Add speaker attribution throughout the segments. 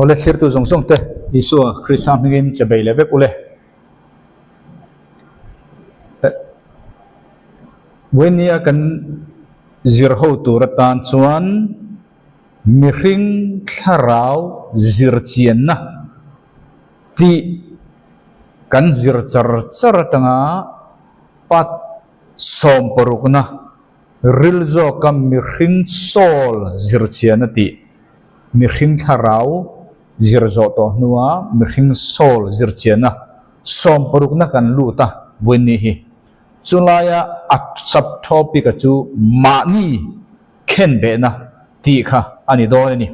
Speaker 1: Ole sir tu zong zong te Isua Chrisam ngin chabai leve pule wenia kan zirho turatan chuan mihring tharau zirchian na ti kan zirchar tanga pat som parukna rilzo kam mihring sol zirchian na ti mihring tharau zirzo to nuwa mihring sol zirchian na som parukna kan luta wini hi chulaya at subtopic chu mani khen be na ti kha ani do ni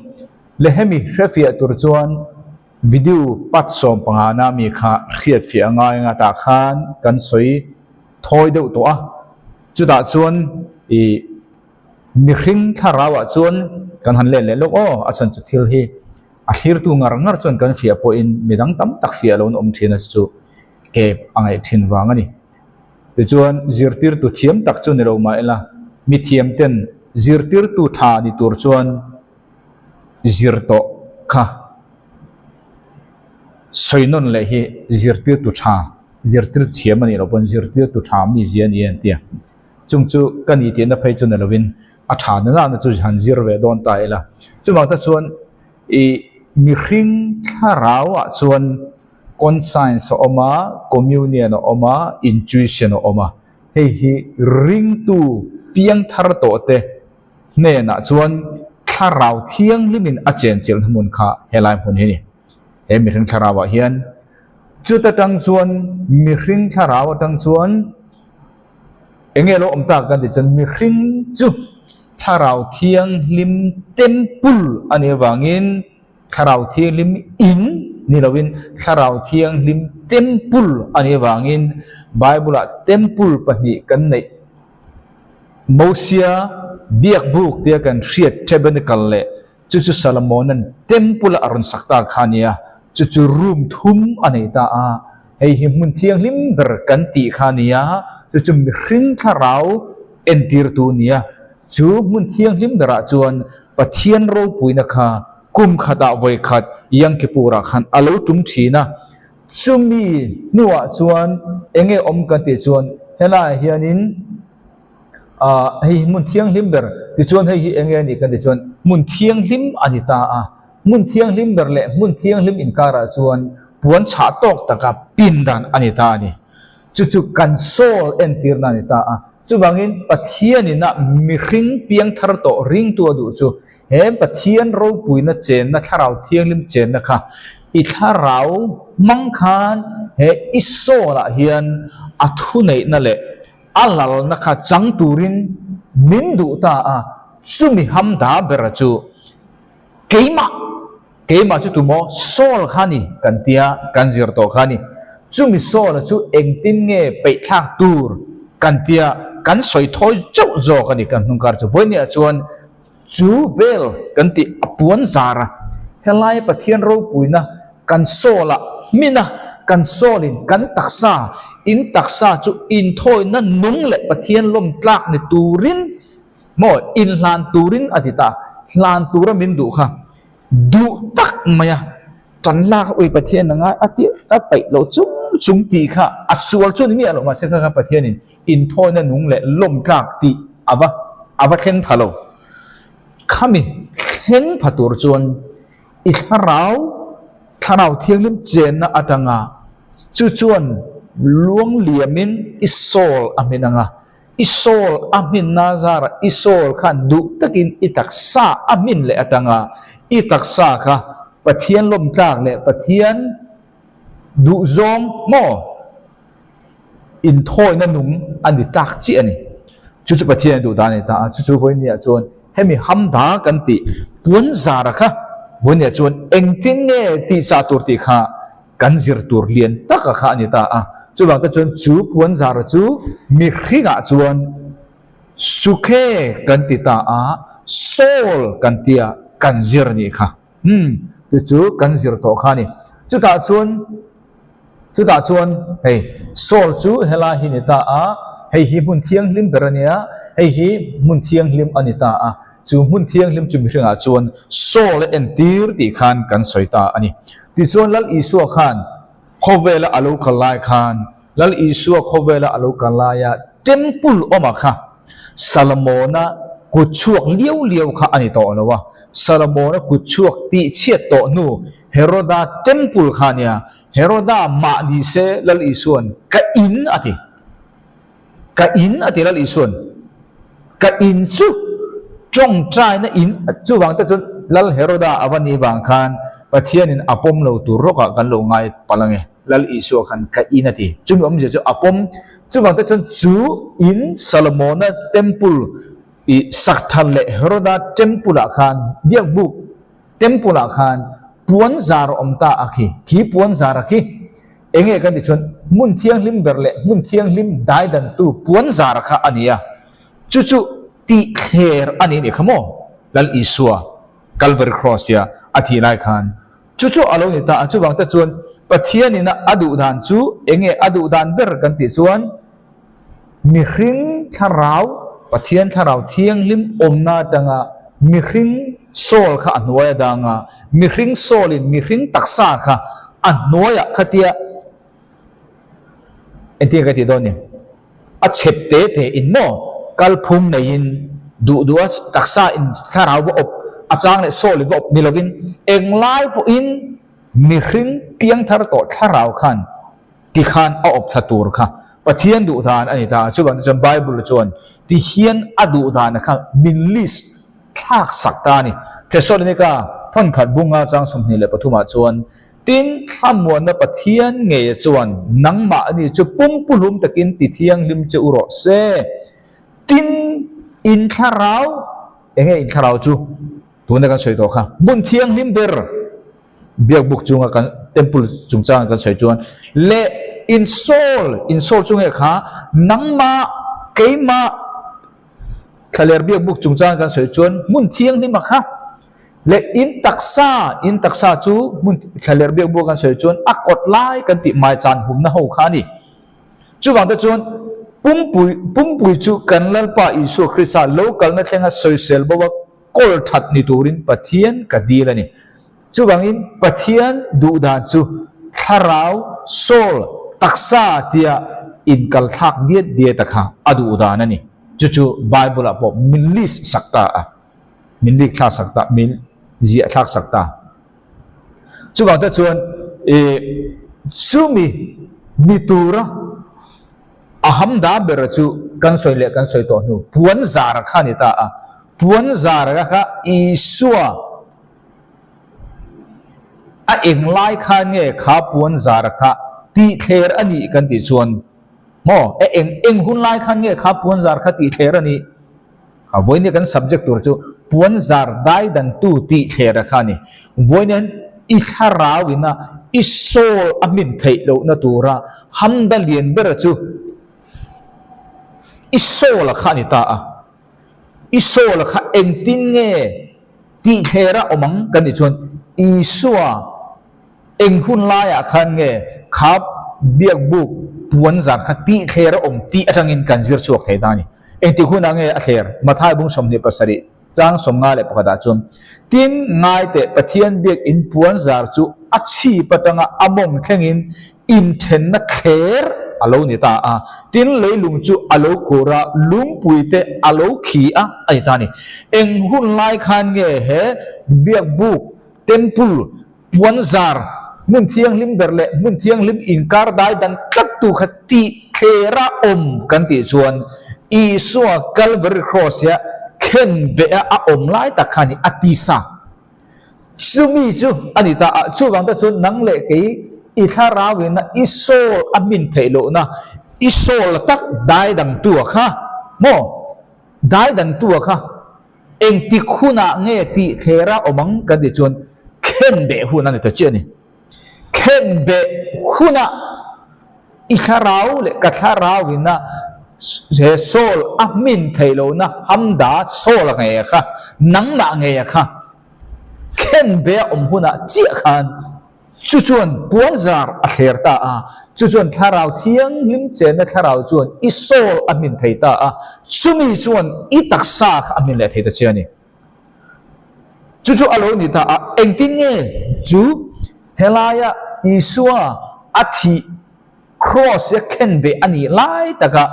Speaker 1: lehemi refia tur chuan video pat som pangana mi kha khiat fi anga nga ta khan kan soi thoi deuh to a chuda chuan i mihring tharawa chuan kan han le le lo o achan chu thil hi a hlir tu ngar ngar chuan kan fia po in midang tam tak fia lo om thina chu ke angai thin wang ani chuan zirtir tu thiam tak chu ni ro ma ela mi thiam ten zirtir tu tha ni tur chuan zirto kha soinon le hi zirtir tu tha zirtir thiam ani ro pon zirtir tu tha mi zian yen tia chung chu kan i tian da phei chu na lovin a tha na na chu han zir ve don ta ela chuma ta chuan i mi hring tharawa chuan conscience oma communion oma intuition oma hei hi ring tu piang thar to te ne na chuan tharau thiang limin a chen chil mun kha helai mun hi ni he mi hring tharawa hian chuta tang chuan mi hring tharawa tang chuan engelo omta kan ti chan mi hring chu tharau thiang lim temple ani wangin tharau thiang lim in ni lawin tharau thiang lim temple ani wangin bible temple pahni kan nei mosia biak buk dia kan riat tabernacle le chu salomonan temple arun sakta khania chu room thum ani ta a hei hi mun thiang lim ber kan ti khania chu hring tharau entir tu nia chu mun thiang lim dara chuan pathian ro puina kha kum khata voi khat yang ki pura khan alo tum thina chumi nuwa chuan enge om kan ti chuan hela hianin hei mun thiang lim ber ti chuan hei hi enge ni kan ti chuan mun thiang lim ani ta a mun thiang lim ber le mun thiang lim inkara chuan puan cha tok taka pindan ani ta ni chu kan sol entir na ni ta a chuwangin pathian ina mi hring piang thar to ring tu du chu he pathian ro puina chen na tharau thiang lim chen na kha i tharau mang khan he isola hian athu nei na le alal na kha chang turin min du ta a sumi ham da bera chu keima chu tumo sol khani kan tia kan zir to khani chumi sol chu engtin nge pe thak tur kan tia kan soi thoi chau zo kan kan hungkar chu boinia chuan chu vel kan ti apuan zara helai pathian ro puina kan sola mina kan solin kan taksa in taksa chu in thoi na nung le pathian lom tlak ni turin mo in hlan turin adita hlan tura min du kha du tak maya chan lak oi pathian nga ati a pai lo chung ti kha asual chu ni mi alo ma se kha pathian in thoi na nung le lom tlak ti ava khen phalo khami khen phatur chuan i tharau thiang lim chen na atanga chu chuan luang liamin isol aminanga isol amin nazara isol khan du takin itaksa amin le atanga itaksa kha pathian lom tlak le pathian du zom mo in thoi na nung ani tak chi ani chu pathian du da ni ta chu voi ni a chuan hemi hamda kan ti puan zara kha vonia chuan engtin nge ti sa tur ti kha kan zir tur lian taka kha ani ta a chuwang ta chuan chu puan zara chu mi hringa chuan sukhe kan ti ta a sol kan tia kan zir ni kha chu kan zir to kha ni chu ta chuan hei sol chu hela hi ni ta a hei hi mun thiang lim berania hei hi mun thiang lim ani ta a จูมุ่นเทียงลิมจุมิเรื่องจวนโซและเอ็นตีร์ตีขันกันสอยตาอันนี้ที่จวนลัลอิสัวขันขเวลอาลูกลายขันลัลอิสัวขเวลอาลูกลายเจมปุลอมาค่ะซาลโมนะกุชวกเลี้ยวค่ะอันนี้ต่อนะวะซาลโมนะกุชวกตีเชียโตนูเฮโรดาเจมปุลค่ะเนี่ยเฮโรดามาดีเซลัลอิส่วนกะอินอติลัลอิส่วนกะอินจูจงใจนะอินจูบางแต่จนลัลเฮโรดาอวันนี้บางคันประเทศนินอปมเราตุรกกันลงไงปลังเงลัลอิส่วนคันกะอินอติจุ่มอมจะอปมจูบางแต่จนจูอินซาลโมนะเทมปุลอีสักทันเลเฮโรดาเทมปุลอาคารเบียกบุกเทมปุลอาคารปวนซาร์อมตาอาคีขีปวนซาร์อาคีเองกันดิชนมุนเทียงลิมเบอร์เล่มุนเทียงลิมได้ดันตูปวนซาร์ค่ะอันนี้จู่ตีเฮร์อันนี้เนี่ยขโมยลัลอิสัวกัลเวอร์ครอสยาอธิไลคันจู่อารมณ์นี่ตาจู่บางแต่จวนปะเทียนี่นะอดูดานจู่เองอดูดานเบอร์กันติจวนมีริงทาราวปะเทียนทาราวเทียงลิมอมนาดังมีริงโซลค่ะอันวายดังมีริงโซลินมีริงตักษาค่ะอันวายขัดยาเอ็นที่กันติโดนเนี่ยอัจฉริยะอินโมกัลพุงในอินดูตักษาอินทาราวอบอาจารย์เนี่ยโซลิบอบนิลวินเองไล่พวกอินมีริงเพียงทารโตทาราวขันที่ขันเอาอบทัตูร์ค่ะปะเทียนดูดานอันนี้ตาช่วยกันจนไบเบิลจวนที่เฮียนอดูดานนะครับมินลิสทักสักตานี่เทศโลนิกาท่านขัดบุงอาจังสมนิเลปทุมาจวนตินข้ามวนปะเทียนเงยจวนนังมาอันนี้จะปุ่มปุลุมตะกินติเทียงลิมจะอุรเซตินอินคาราวเองอินคาราวจูตัวนี้กันสวยตัวค่ะบุญเทียงลิมเบอร์เบียกบุกจุงกันเต็มปุลจุงจางกันสวยจวนเละอินโซลจุงเอค่ะนังมาเกยมาทะเลเบียกบุกจุงจางกันสวยจวนมุนเทียงลิมค่ะเละอินตักษาจูมุนทะเลเบียกบุกกันสวยจวนอักกดไล่กันติไม้จันหุ่มนะหูขานี่จูบางแต่จวนปุ่มปุยจูกันลัลปาอิสุคริสต์โลกัลนั่นเองโซเชียลบอกว่ากอลทัดนิตูรินปะเทียนกัดดีแล้วนี่จูบางอินปะเทียนดูดานจูทาราวโซลตักษาเตียอินกัลทักเดียตะค่ะอดูดานั่นนี่จู่ไบเบิลบอกมินลิสสักตามินลิทักสักตามินเจียทักสักตาจู่บางแต่ชวนซูมีตูระอาหัมดาเบรจูกันสวยเล็กกันสวยตัวนู้ปวนซาร์ข้านิตาปวนซาร์ค่ะอิสัวเองไล่ข้าเนี่ยข้าปวนซาร์ค่ะตีเทรอันนี้กันติชวนโม่เองหุ่นไล่ข้าเนี่ยข้าปวนซาร์ค่ะตีเทรอันนี้ข้าวันนี้กัน subject ตัวจูปวนซาร์ได้ดันตูตีเทรข้านี่วันนี้อีข้าราวินะอิโซอามินเทโลนัตัวระฮัมดัลเลียนเบรจูอิโซละข้านิตาอิโซละข้าเองติงเงตีเทระอมังกันดิชวนอิสัวเองหุ่นไล่ข้าเงขับเบียกบุกปวนซาร์ข้าตีเทระอมตีอังอินกันซิร์ชวกเทตานี่เองที่หุ่นเงอัคเฮร์มาท้ายบุ้งสมนิปสริจางสมงาเลปกติจนตินง่ายแต่ปะเทียนเบียกอินปวนซาร์จูอัชชีปะตังอมงแข่งอินเทนนักเฮร์อโลนิตาตินเลยลุงจูอโลโกราลุงปุยเตอโลขีไอตานี่เอ็งหุ่นไล่ขันเงเฮเบียกบุกเต็มปุลปวนซาร์มุนเทียงลิมเบอร์เล่มุนเทียงลิมอินการได้ดันกัดตุขติเคระอมกันติชวนอีสัวกัลเวอร์ครอสยาเข็นเบะอมไล่ตะขันอติสาซูมิจูอันนี้ตาชูวังตะชวนนังเล็กอีข้าราวินะอิโซอามินเทโลนะอิโซละตักได้ดังตัวค่ะโมได้ดังตัวค่ะเองติคุณะเงติเทระอมังกันดิจวนเข็นเบะหุนันนี่ตะเจียนี่เข็นเบะหุนะอีข้าราวเลกัข้าราวินะโซลอามินเทโลนะฮัมดาโซลเงยค่ะนังนะเงยค่ะเข็นเบะอมหุนะเจียขันจุจวนปวนซาร์อัคเฮร์ตาจุจวนทาราวเทียงลิมเจนทาราวจวนอิโซอามินเทตาซุมีจวนอิตักซาอามินเลเทตเชียนี่ chú alo ni ta anh tin nghe chú helaya Isua athi cross ya ken be ani lai taka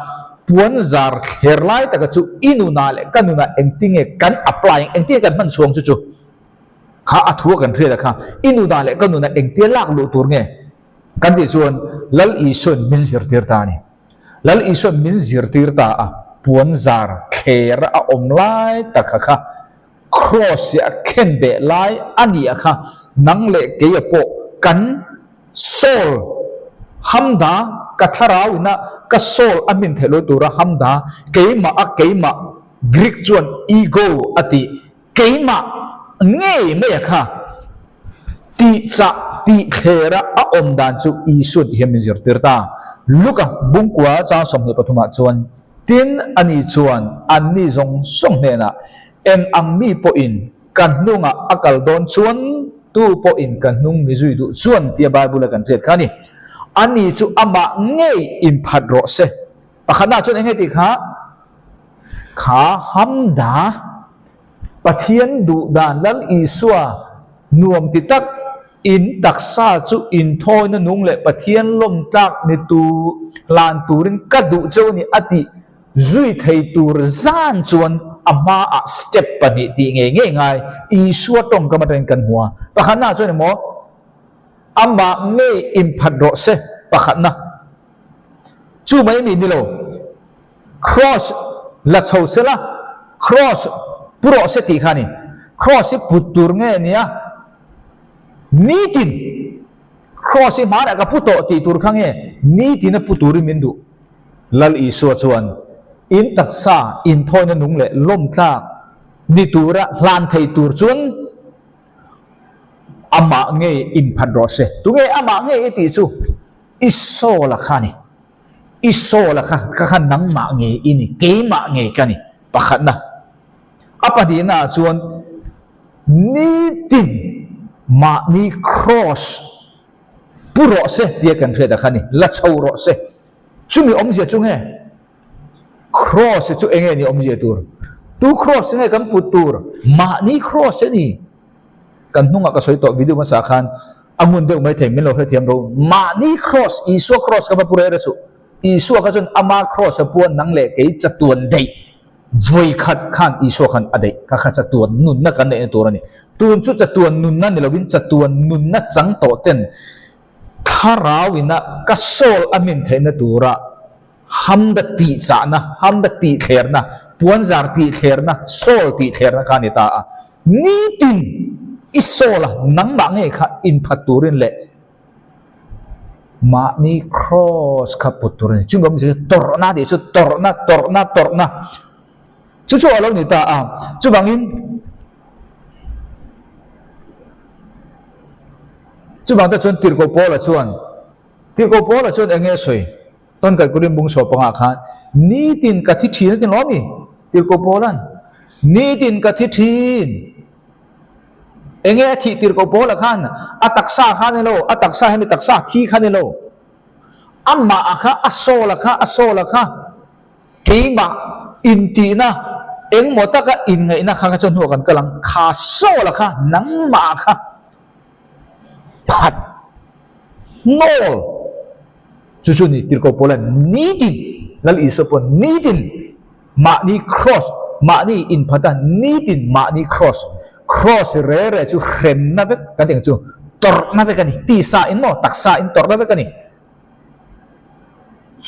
Speaker 1: puan zar kher lai taka chu inuna le kanuna anh tin nghe kan apply anh tin kan man suang chú kha athua kan thre da kha inuna le kanuna anh tin lak lu tur nghe kan ti chuan lal ison min zir tir ta ni lal ison min zir tir ta puan zar kher a om lai taka kha cross ya ken be lai ani kha nang le ke ya po kan sol hamda katharawina ka sol amin thelo tura hamda keima Greek chuan ego ati keima nge me kha ti cha ti khera a om dan chu isut hiamin zirtirta luka bungkwa cha somne pathuma chuan tin ani chuan anni zong song hena en angmi po in kan nunga akal don chuan tu po in kan nung mi zui du chuan tia Bible kan thlet khani ani chu ama ngei in phat ro se pakhana chuan enge ti kha hamda pathian du dan lal Isua nuam ti tak in taksa chu in thoi na nung le pathian lom tak ni tu lan turin ka du chu ni ati zui thei tur zan chuan ama a step pani ti nge ngai Isua tong ka mateng kan hua pakhana chuan mo ama nge in phat ro se pakhana chu mai mi ni lo cross la chho se la cross puro se ti khani cross putur nge nia nitin cross ma ra ka puto ti tur khange nitin puturi mindu lal Isua chuan in taksa in thoi na nung le lom tlak ni tura hlan thei tur chuan ama nge in phat ro se tu nge ama nge ti chu iso la khani iso la kha khan nang ma nge ini ke ma nge kani pakhat na apa di na chuan ni tin ma ni cross puro se dia kan thre da khani la chau ro se chumi om je chu nge cross chu enge ni om je tur tu cross nge kan putur ma ni cross ni kan nunga ka soi to video ma sa khan amun de mai thei min lo he thiam ro ma ni cross Isua cross ka pura ra su Isua ka chun ama cross puan nang le ke chatuan dei voi khat khan Isua khan adei ka kha chatuan nun na kan ne tur ani tun chu chatuan nun na ni lovin chatuan nun na chang to ten tharawina ka sol amin theina tura hamda ti cha na hamda ti kher na puan zar ti kher na sol ti kher na kani ta ni tin isola nang ma nge kha in phaturin le ma ni cross kha puturin chungom se torna de chu torna chu alo ni ta chu bangin chu bang ta chon tir ko pola chuan enge soi ton kai kurim bung so panga khan ni tin ka thi thin tin lomi tir ko polan ni tin ka thi thin enge thi tir ko pola khan ataksa khan lo ataksa he taksa thi khan lo amma akha asola kha keima intina eng motaka in ngai na kha chon ho kan kalang kha sola kha nang ma kha phat nol chu ni tir ko pola nidin lal Isua pon nidin ma ni cross ma ni in phata nidin ma ni cross re chu khrem na ve kan ting chu tor na ve kan ti sa in mo taksa in tor na ve kan ni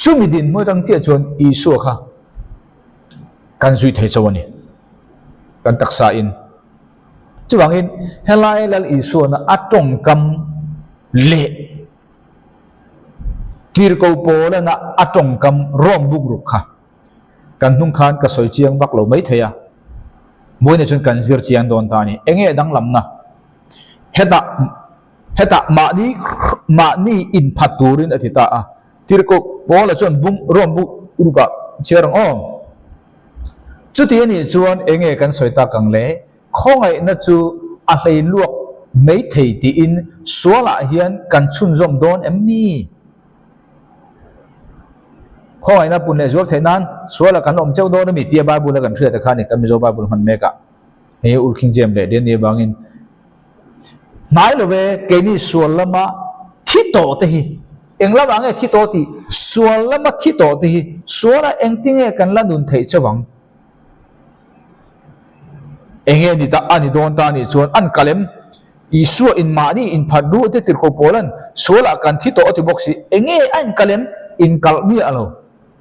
Speaker 1: chu mi din mo dang che chon Isua kha kan zui thei chawani kan taksa in chu wangin helai lal Isua na atong kam le tir ko pola na atong kam rom buk ru kha kan nung khan ka soi chiang bak lo mai theya moi ne chun kan zir chiang don ta ni enge dang lam na heta ma ni in phaturin athita tir ko pola chun bung rom buk ru ka cherang om chu ti ni chuan enge kan soi ta kang le khongai na chu a hlei luak mấy thầy ti in số lại hiền cần chun rong don em mi khoi na pun le zor thainan số là cần om châu đó mi tia Bible là cần thuyết ta khan ni kan mi zo Bible man me ka he ul king jem le den ni bangin nai lo ve ke ni sual lama thi to te hi engla bange thi to ti sual lama thi to te hi suala engtinge kan la nun thei chawang enge ni ta ani don ta ni chuan an kalem isua in mani in phadu te tir ko polan suala kan thi to ti boxi enge an kalem in kalmi alo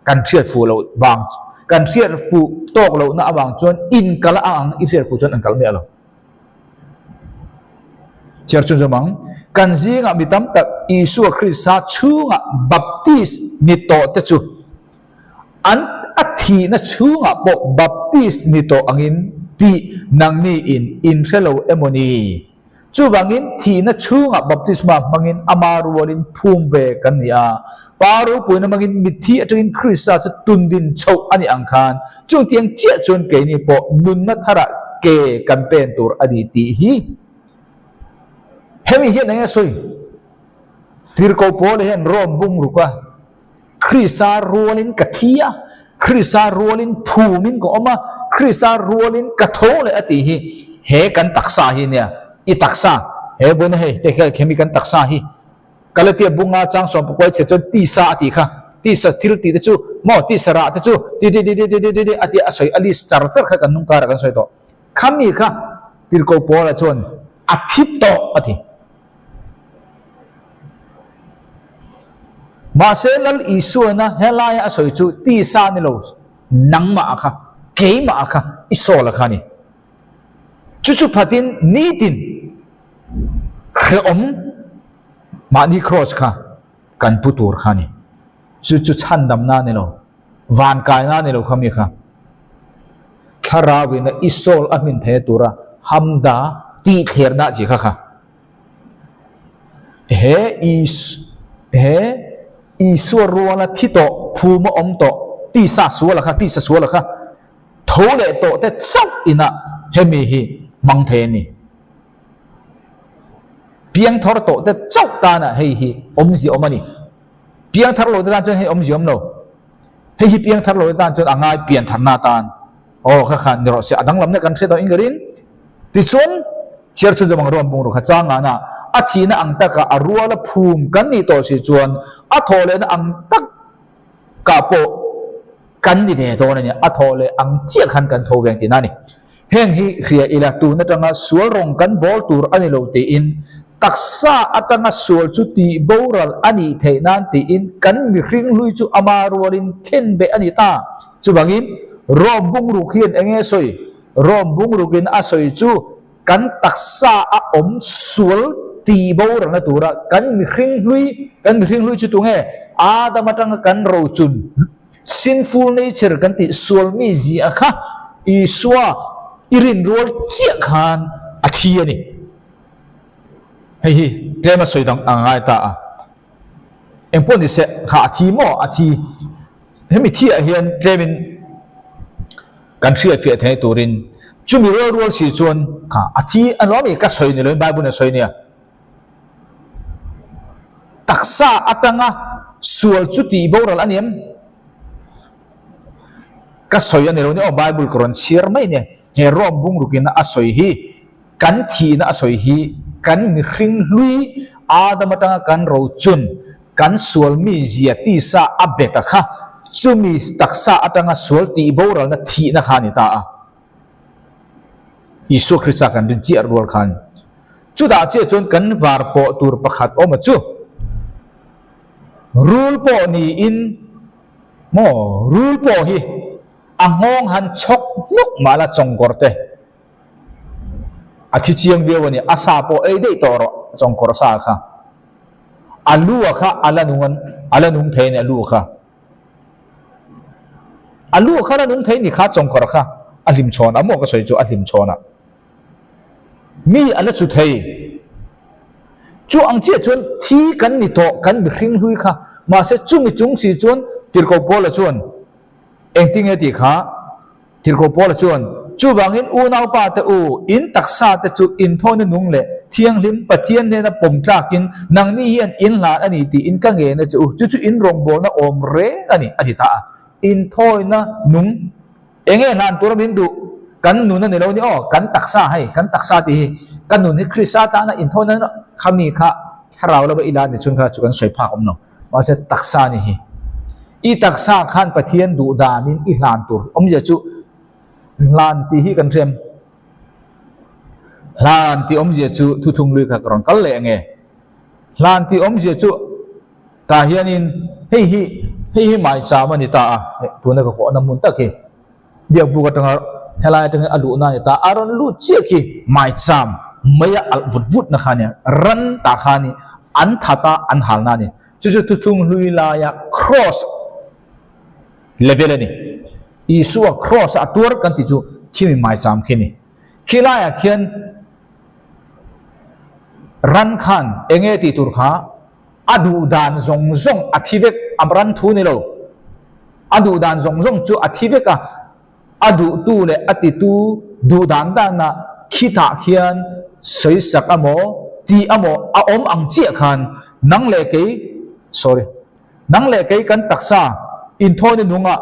Speaker 1: kan thiat fu lo wang kan thiat fu tok lo na awang chuan in kala ang i thiat fu chuan an kalmi alo church jamang kan zinga mitam tak isua krista chunga baptist ni to te chu an athi na chunga bo baptist ni to angin ti nang ni in hello emoni chu wangin thi na chunga baptisma mangin amaruarin phum ve kan nia paru puina mangin mithi atrin krista chu tundin chau ani angkhan chung tiang chia chon ke ni po nun na thara ke campaign tur adi ti hi hemi hian anga soi tir ko pole hen rom bung ruka krista rualin kathia krista rualin phumin ko oma krista rualin kathole ati hi he kan taksa hi nia i taksa he bon he te khemi kan taksa hi kalatia bunga chang som poi che chon ti sa ati kha ti sa thil ti te chu mo ti sara te chu ti ati asoi ali char kha kan nung kar kan soi to khami kha tir ko pola chon athip to ati maselal isuana helaya asoi chu ti sa ni lo nang ma kha ke ma kha isola khani chu phatin ni tin khom ma ni cross kha kan putur khani chu chan dam na ni lo van kai na ni lo khami kha kharawi na isol amin the tura hamda ti kher na ji kha he isua ruala thito phuma om to ti sa suala kha thole to te chau ina hemi hi mang the ni piang thor to te chau ta na hei hi om ji omani piang thar lo ta chen hei om ji om no hei hi piang thar lo ta chen angai pian thar na tan o kha khan ro se adang lam na kan the to ingarin ti chon cher chu jamang rom bung ro kha changa na achina ang taka aruala phum kan ni to si chuan a thole na ang tak ka po kan ni ve to na ni a thole ang chia khan kan tho veng ti na ni heng hi khria ila tu na tanga sual rong kan bol tur ani lo te in taksa atanga sual chu ti boral ani the nan ti in kan mi hring lui chu amarualin then be ani ta chu bangin rom bung ru khian enge soi rom bung ru kin a soi chu kan taksa a om sual ti boral na tura kan mi hring lui chu tu nge adama tanga kan ro chun sinful nature kan ti sual mi ji akha iswa irin rol chia khan athi ani hei tema soidang angai ta a engpon ni se kha athi mo athi hemi thi a hian tremin kan thria fe the turin chumi rol si chuan kha athi anomi ka soi ni loi bible na soi ni a taksa atanga sual chuti boral aniam ka soi ani lo ni o bible koron share mai ne he rom bung rukin asoi hi kan thi na asoi hi kan mi hring lui adamatanga kan ro chun kan sual mi zia ti sa abeta kha chumi taksa atanga sual ti boral na thi na khani ta a isu krista kan rin chi arwal khan chu da che chon kan war po tur pakhat oma chu rule po ni in mo rule po hi angong han chok nuk mala chongkor te athi chiang viawani asa po ei dei toro chongkor sa kha alu kha ala nung thein alu kha la nung thein ni kha chongkor kha alim chona mo ka soi chu alim chona mi ala chu thei chu ang che chun thi kan ni to kan bi hring hui kha ma se chung si chun tir ko pola chun engting eti kha tir ko pola chuan chu wangin u nau pa te u in taksa te chu in thon nung le thiang lim pathian ne na pom tlakin nang ni hian in la ani ti in ka nge na chu in rong bol na om re ani adita in thoi na nung enge nan tur min du kan nu na ni lo ni kan taksa hai kan taksa ti kan nu ni krisa ta na in thon na khami kha tharau la ba ila ni chun kha chu kan soi phak om no wa se taksa ni hi i taksa khan pathian du danin i hlan tur om je chu hlan ti hi kan rem hlan ti om je chu thu thung lui kha kron kal le nge hlan ti om je chu ta hianin hi mai cha ma ni ta tu na ko na mun ta ke biak bu ka tanga helai tanga alu na ni ta aron lu che ki mai cham maya al vut vut na khania ran ta khani an thata an hal na ni chu chu thu thung lui la ya cross level ni isu a cross atur kan ti chu khimi mai cham khini khila ya khian ran khan enge ti tur kha adu dan zong zong athivek amran thu ni lo adu dan zong zong chu athivek a adu tu le ati tu du dan dan na khita khian sei sak amo ti amo a om ang chi khan nang le ke kan taksa in thoi ni nunga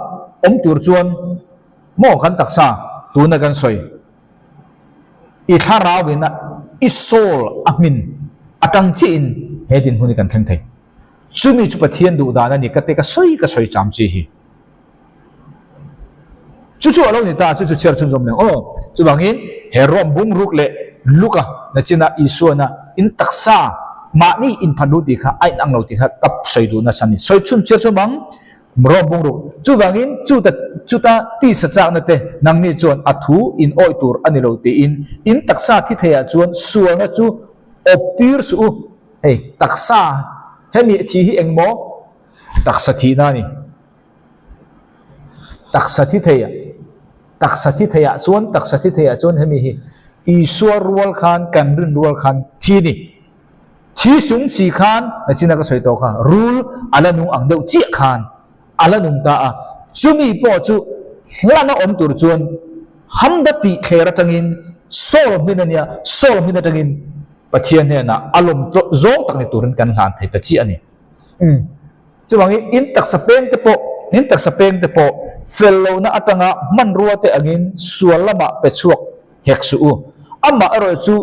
Speaker 1: om tur chuan mo kan taksa tu na kan soi i thara wina i sol amin atang chi in hedin huni kan theng thei chumi chu pathian du da na ni ka te ka soi cham chi hi chu alo ni ta chu cher chun zom le chu bangin herom bung ruk le luka na china isu na in taksa ma ni in phanu ti kha ai ang lo ti kha kap soi du na chani soi chun cher chu bang rom bung ruk chu bangin chu ta ti sa chak na te nang ni chon athu in oi tur ani lo ti in taksa thi theya chuan sual na chu optir su hey taksa hemi thi hi engmo taksa thi na ni taksa thi theya chuan hemi hi iswar rual khan kan rin rual khan thi ni thi sung chi khan na china ka soi to kha rule ala nu ang deuh chi khan ala nung ta a chumi po chu hlana om tur chuan hamda ti khera tangin sol min tangin pathian ne na alom to zong tak ni turin kan hlan thei ta chi ani chuwangi in tak sapeng te po fellow na atanga man ruwa te angin sualama pechuak heksu ama aro chu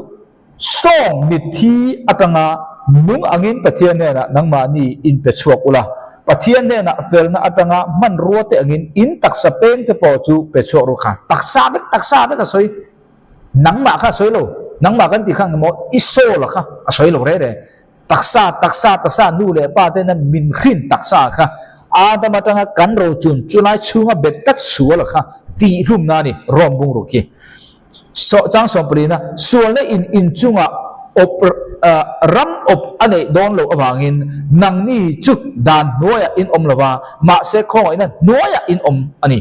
Speaker 1: song mithi atanga nung angin pathian ne na nangma ni in pechuak ula pathian ne na fel na atanga man ruwa te angin in tak sapeng te po chu pechuak ru kha taksa ve ka soi nangma kha soi lo nangma kan ti khang mo isol kha asoi lo re taksa nu le pa te nan min khin taksa kha adama tanga kan ro chunai chunga bet tat sual kha ti hlum na ni rom bung ro ki so chang som prina sual na in chunga ram op ane don lo awangin nang ni chu dan noya in om lawa ma se khong ina noya in om ani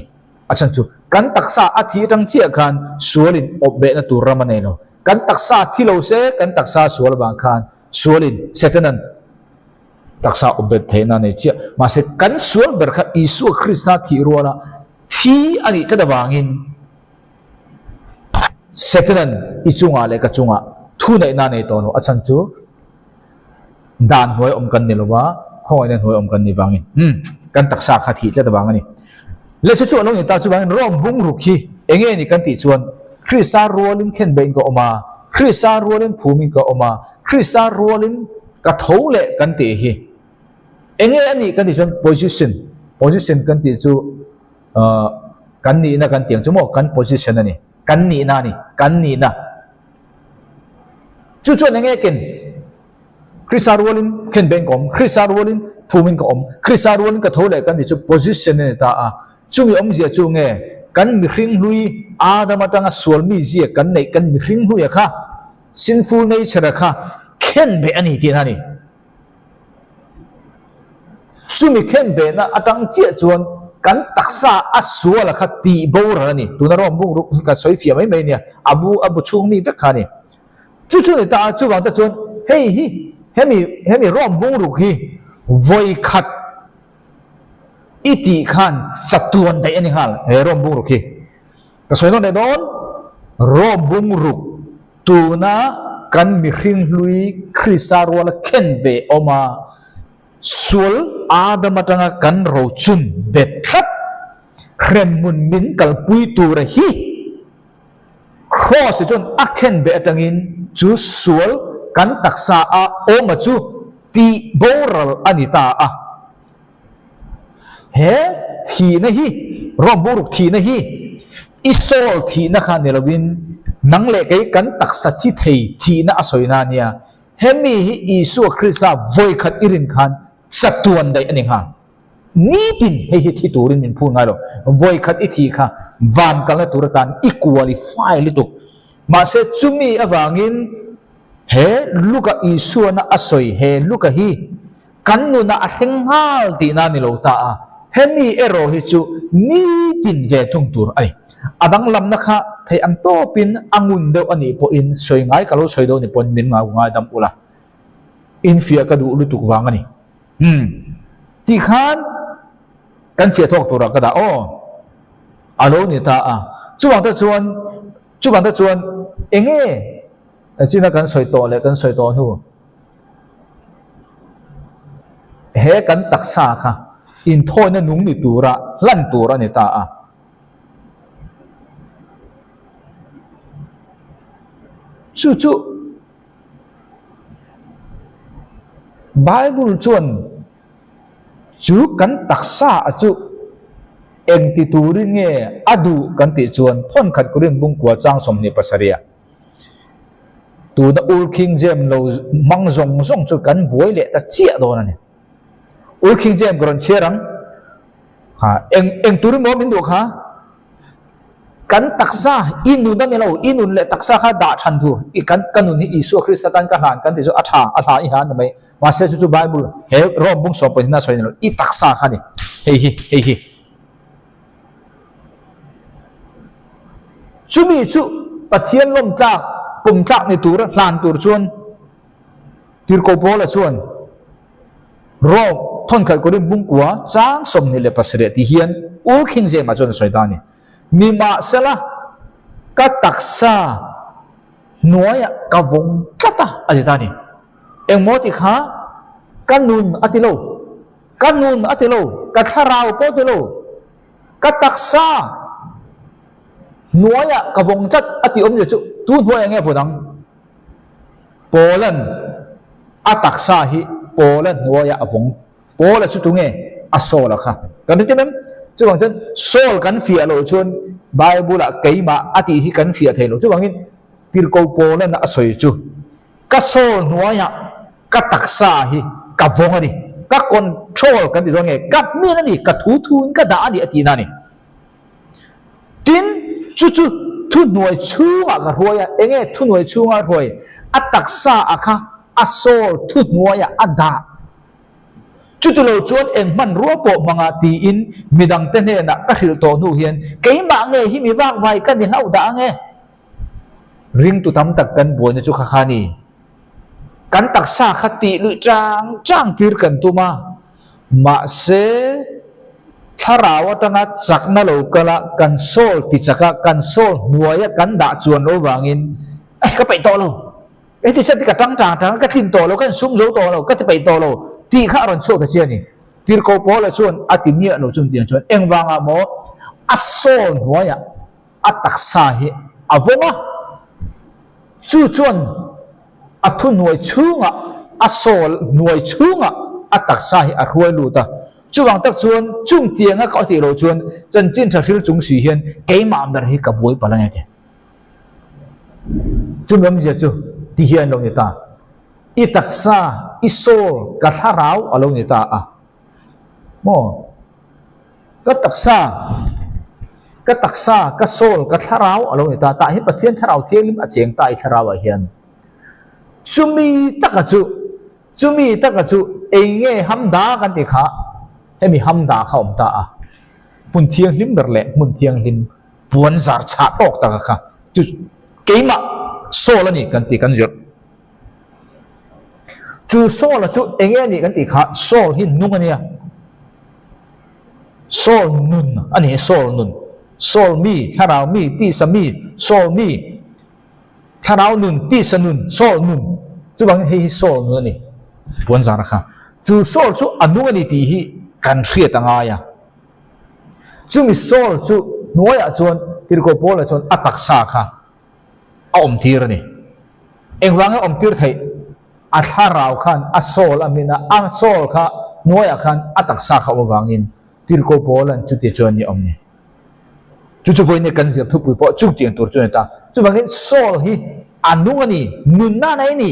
Speaker 1: achan chu kan taksa athi tang chia khan sualin op be na tur ramane no kan taksa thilo se kan taksa sual wang khan sualin setanan taksa obet theina ne chia ma se kan sual ber kha isu krista thi ruala thi ani ka dawangin setanan ichunga le ka chunga thu nei na nei to no achan chu dan hoi om kan ni lowa khoi nen hoi om kan ni wangin kan taksa kha thi ka dawangani le chu lo ni ta chu wangin rom bung ru khi enge ni kan ti chuan krista rualin khen bein ko oma krista rualin phumi ko oma krista rualin ka thole kan ti hi enge ani kan ti chuan position kan ti chu kan ni na kan tiang chu mo kan position ani kan ni na chu chuan enge ken krista rualin khen bein ko om krista rualin phumin ko om krista rualin ka thole kan ti chu position ni ta a chumi om zia chu nge kan mi hring hlui adama tanga sual mi zia kan nei kan mi hring hlui kha sinful nature kha khen be ani ti hani sumi khen be na atang chia chuan kan taksa asuala kha ti bo ra ni tuna rom bung ru ka soi fia mai mai nia abu chung mi vek kha ni chu ni ta chu wang ta chuan hemi rom bung ru hi voi khat iti khan chatuan dai ani hal he rom bung ru ki ka soi no ne don rom bung ru tuna kan mi hring hlui krisa ruala khen be oma sul adama tanga kan ro chun bet khat khrem mun min kal pui tu ra hi cross chun akhen be atangin chu sual kan taksa a oma chu ti boral anita a he thi na hi romburuk thi na hi isol thi na kha nelawin nang le kai kan taksa thi thei thi na asoina nia hemi hi isu krista voi khat irin khan chatuan dai ani ha ni tin hei hi thi turin min phu ngai lo voi khat i thi kha van kala turatan equalify litu ma se chumi awangin he luka isu na asoi he luka hi kannu na ahengal ti na ni lo ta a hemi ero hi chu ni tin ve thung tur ai adang lam na kha thei ang to pin angun deuh ani po in soi ngai kalo soi do ni pon min nga ngai dam ula in fia ka du lu tuk wang ani ti khan kan fia thok tura ka da o alo ni ta a chuwang ta chuan enge china kan soi to le kan soi to nu he kan taksa kha in thoi na nung ni tura lan tura ni ta a chu Bible chuan chu kan taksa chu eng ti turi nge adu kan ti chuan phon khat kurin bung kwa chang som ni pasaria tu da ul king jem lo mang zong zong chu kan buai le ta chia do na ni ul king jem gron cherang ha eng turi mo min do kha kan taksa inu na ni lo inun le taksa kha da than thu I kan kanun hi isu krista kan ka han kan ti chu atha I han mai ma se chu Bible he rom bung so po na so ni lo I taksa kha ni hei chumi chu pathian lom ta pum tak ni tur hlan tur chuan tir ko bola chuan ro thon khat ko rim bung kwa chang som ni le pasre ti hian ul king je ma chuan soi ta ni mi ma sela ka taksa noya ka vong kata ani ta ni eng mo ti kha kanun atilo ka tharau po tilo ka taksa noya ka vong chat ati om chu tu hoi nge phudang polan ataksa hi polan noya avong pola chu tu nge asola kha kan ti mem chuwang chen sol kan fia lo chun Bible a keima ati hi kan fia thelo chuwangin tir ko polan a soi chu ka sol noya ka taksa hi ka vong ani ka control kan ti nge ka mi na ni ka thu ka da ani ati na ni tin chu thu nuai chunga ka roya enge thu nuai chunga roi ataksa akha asol thu nuai ada chu tu lo chuan eng man ro po manga ti in midang te ne na ka hil to nu hian keima nge hi mi wak vai kan ni lau da nge ring tu tam tak kan bo ni chu kha kha ni kan taksa khati lu chang tir kan tu ma se tharawa tanga chakna lo kala kan sol ti chaka kan sol nuaya kan da chuan lo wangin ai ka pai to lo ai ti sat ka tang ka thin to lo kan sum zo to lo ka ti pai to lo ti kha ron so ka che ni tir ko po la chuan ati mia lo chun tiang chuan eng wanga mo asol nuaya ataksa hi avonga chu chuan athu nuai chunga asol nuai chunga ataksa hi a ruai lu ta chuwang tak chuan chung tianga ka ti lo chuan chan chin tha thil chung si hian keima dar hi ka boi palang ate chumam je chu ti hian lo ni ta I taksa isol ka tharau alo ni ta a mo ka taksa ka sol ka tharau alo ni ta hi pathian tharau thialim a cheng ta I tharau a hian chumi taka chu enge hamda kan ti kha hemi hamda khom ta a mun thiang lim ber le mun thiang lim puan zar cha tok ta kha chu keima sol ani kan ti kan zir chu sol chu enge ni kan ti kha sol hin nung ania sol nun ani sol mi tharau mi ti sami sol mi tharau nun ti sanun sol nun chu bang hi sol nun ni puan zar kha chu sol chu anung ani ti hi kan khriat anga ya chumi sol chu noya chuan tir ko pola chuan ataksa kha om tir ni eng wanga om tir thei a tharau khan a sol amina ang sol kha noya khan ataksa kha wangin tir ko bolan chu ti chon ni om ni chu voi ne kan zir thu pui po chu tiang tur chu ta chu wangin sol hi anung ani nun na nai ni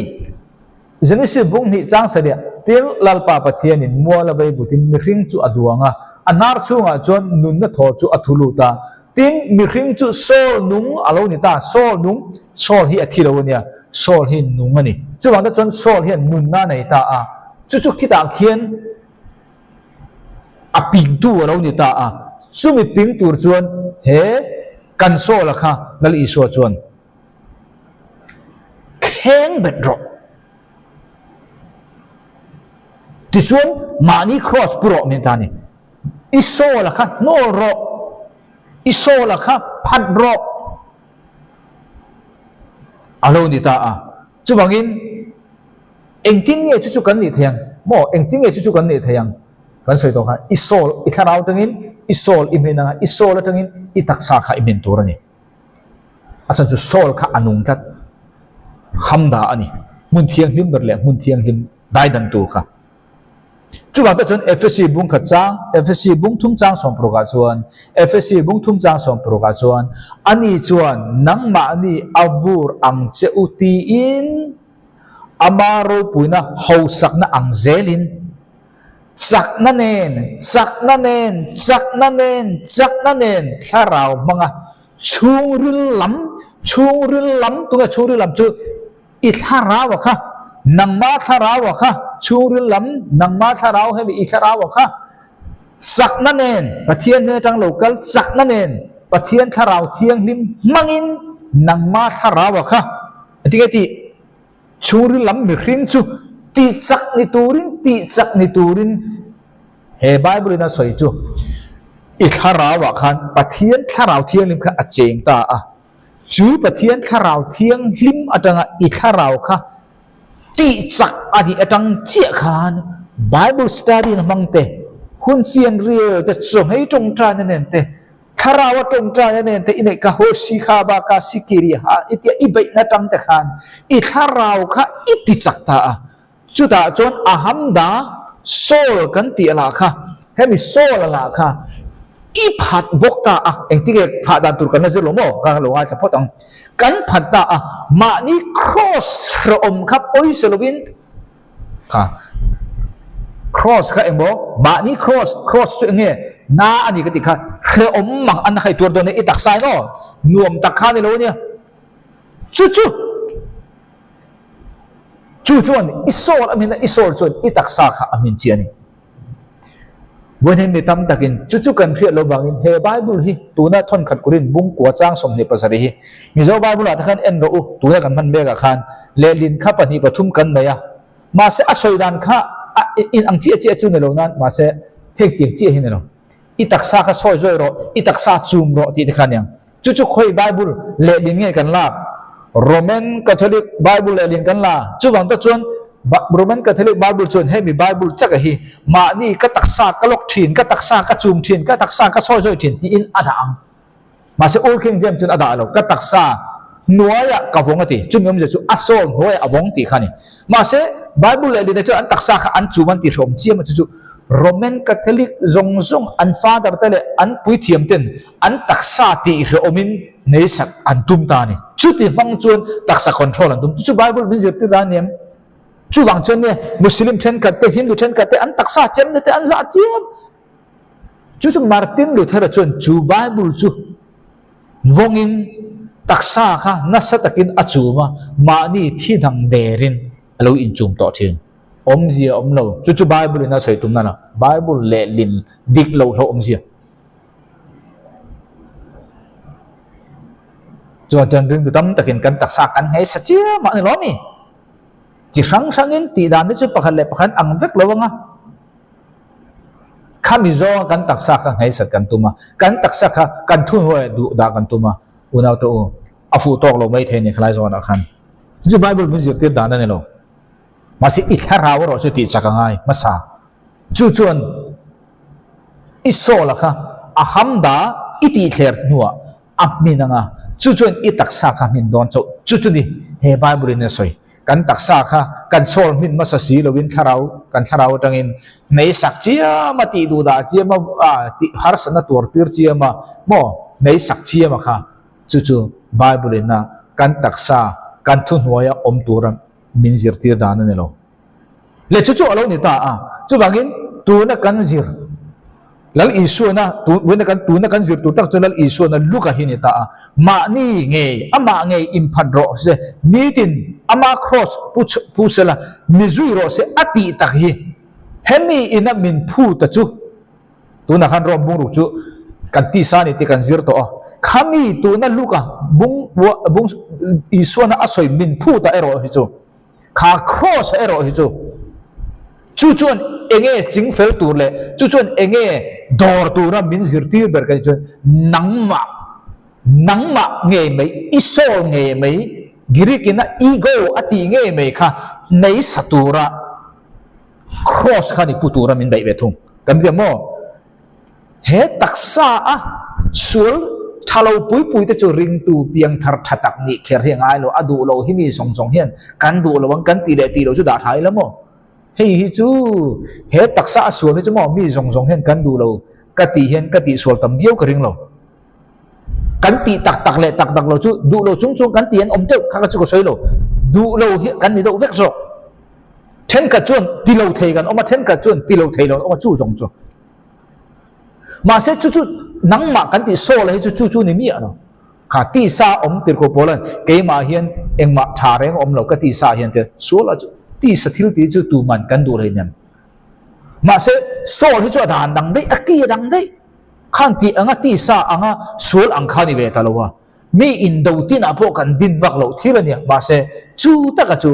Speaker 1: Genesis bung ni chang sa dia til lalpa pathian in muala vai butin mi hring chu aduanga anar chunga chon nun na tho chu athulu ta tin mi hring chu sol nung alo ni ta sol nung sol hi athilo nia sol hi nung ani chu wang da chon sol hi nun na nei ta a chu chu kita khian a ping tu alo ni ta a chu mi ping tur chuan he kan sol kha lal i so chuan kheng bet ro ti chuan mani cross puro min ta ni isola kha no ro isola kha phat ro alo ni ta a chu wangin engting nge chu kan ni thiang mo engting nge chu kan ni thiang kan soi to kha isol i tharau tangin isol imena isol tangin i taksa kha imen tur ani acha chu sol kha anung tat hamda ani mun thiang him ber le mun thiang him dai dan tu kha chu ba ta chon FSC bung kha chang FSC bung thum chang som pro ga chuan FSC bung thum chang som pro ga chuan ani chuan nang ma ni avur ang che uti in amaro puina hausak na ang zelin chak na nen tharau manga churil lam tunga churil lam chu i tharau kha nangma tharau kha churil lam nangma tharau he i tharau kha chak na nen pathian ne tang local chak na nen pathian tharau thiang lim mangin nangma tharau kha atigati churil lam mi hring chu ti chak ni turin he bible na soi chu i tharawa khan pathian tharau thiang lim kha acheng ta a chu pathian tharau thiang lim atanga i tharau kha ti chak ani atang chia khan bible study na mangte hun sian ria te chong hei tong tra nen te tharawa tong tra nen te ine ka ho si kha ba ka sikiri ha itia ibai na tang te khan i tharau kha iti chak ta a chu ta chon aham da sol kan ti la kha hemi sol la kha i phat bok ta a engti ke phat dan tur kan na zelo mo ka lo wa sa potang kan phat ta a ma ni cross rom kha poi selovin kha cross kha embo ma ni cross chu nge na ani ka ti kha rom mang an khai tur do ne i tak sai no nuam tak kha ni lo nia chu chuan isol amin isol chuan itaksa kha amin chiani bonen mi tam takin chu kan phria lo bangin he bible hi tuna thon khat kurin bung kwa chang som ni pasari hi mizo bible at khan en ro u tuna kan man bega khan le lin kha pani pathum kan naya ma se asoidan kha in ang chi chu ne lo nan ma se hek tiang chi hi ne lo itaksa kha soi joi ro itaksa chum ro ti khan yang chu khoi bible le lin nge kan la Roman Catholic Bible lin kan la chu wang ta chuan Roman Catholic Bible chuan hemi Bible chak hi ma ni ka taksa ka lok thin ka taksa ka chum thin ka taksa ka soi soi thin ti in ada ang ma se Old King James chun ada lo ka taksa nuaya ka vonga ti chu ngam je chu asol nuaya avong ti khani ma se Bible lin chu an taksa kha an chuman ti rom chiam chu Roman Catholic zong an father tale an pui thiam ten an taksa ti romin nei sak an tum ta ni chu ti bang chuan taksa control an tum chu Bible bin zir ti da niam chu wang chen ne Muslim chen kat te Hindu chen kat te an taksa chem ne te an za chiam chu Martin Luther chuan chu Bible chu vongin taksa kha nasatakin achuma ma ni thi dang derin alo in chum to thin om zia om lo chu Bible na soi tum na Bible le lin dik lo tho om zia cho chân ring tu tam takin kan taksa kan ngai sa chia ma ni lo mi chi sang in ti dan chu pakhat le pakhat ang vek lo nga khami zo kan taksa ka ngai sa kan tuma kan taksa kha kan thun hoi du da kan tuma unau to afu tok lo mai the ni khlai zo na khan chu Bible bin zir tir dan na lo ma si i tharaw ro chu ti chakangai ma sa chu chuan isola kha aham da iti thler nuwa apmi nanga chu chuan I taksa kha min don cho chu chu ni he Bible ne soi kan taksa kha kan sol min ma sa si lovin tharau tangin nei sak chia ma ti du da chia ma ti har sana tur tir chia ma mo nei sak chia ma kha chu chu Bible na kan taksa kan thun hoya om turam min zir tir da na lo le chu chu alo ni ta chu bangin tu na kan zir lal isu na tu na kan zir tu tak chu lal isu na luka hin ta ma ni nge ama nge imphat ro se nitin ama cross pusela mizui ro se ati tak hi hemi ina min phu ta chu tu na kan rom bung ru chu kan ti sa ni ti kan zir to khami tu na luka bung isu na asoi min phu ta ero hi chu kha cross ero hi chu chu chuan enge ching fel tur le chu chuan enge dor tura min zirti ber kai chuan nangma nge mai iso nge mai girikina ego ati nge mai kha nei satura cross khani putura min dai bethung tam dia mo he taksa sul thalo pui te chu ring tu piang thar thatak ni kher he ngai lo adu lo hi mi song hian kan du lo wang kan ti lo chu da thai la mo hi chu he taksa sul ni chu mo mi song hian kan du lo kati hian kati sul tam diu ka ring lo kan ti tak le tak lo chu du lo chung kan ti an om te kha chu ko soi lo du lo hi kan ni do vek zo then ka chuan ti lo thei kan oma then ka chuan ti lo thei lo oma chu song chu ma se chu nangma kan ti so le chu ni mi ano kha ti sa om tir ko polan ke ma hian engma thareng om lo ka ti sa hian te so la chu ti sa thil ti chu tu man kan du le nem ma se so hi chu dan dang dei aki dang dei khan ti anga ti sa anga sul ang khani ve ta lo wa mi in do tin a po kan din vak lo thil ani ma se chu ta ka chu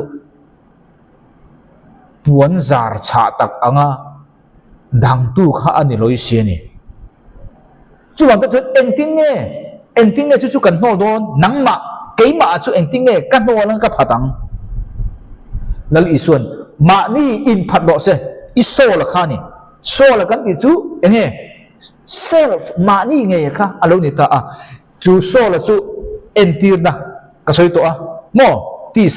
Speaker 1: tuan zar cha tak anga dang tu kha ani loi si ni chu wang ta chu ending nge chu kan no don nangma keima chu ending nge kan no lang ka phatang lal isuan ma ni in phat do se iso la khani so la kan ti chu enge self ma ni nge kha alo ni ta chu so la chu entir na ka soi to mo ti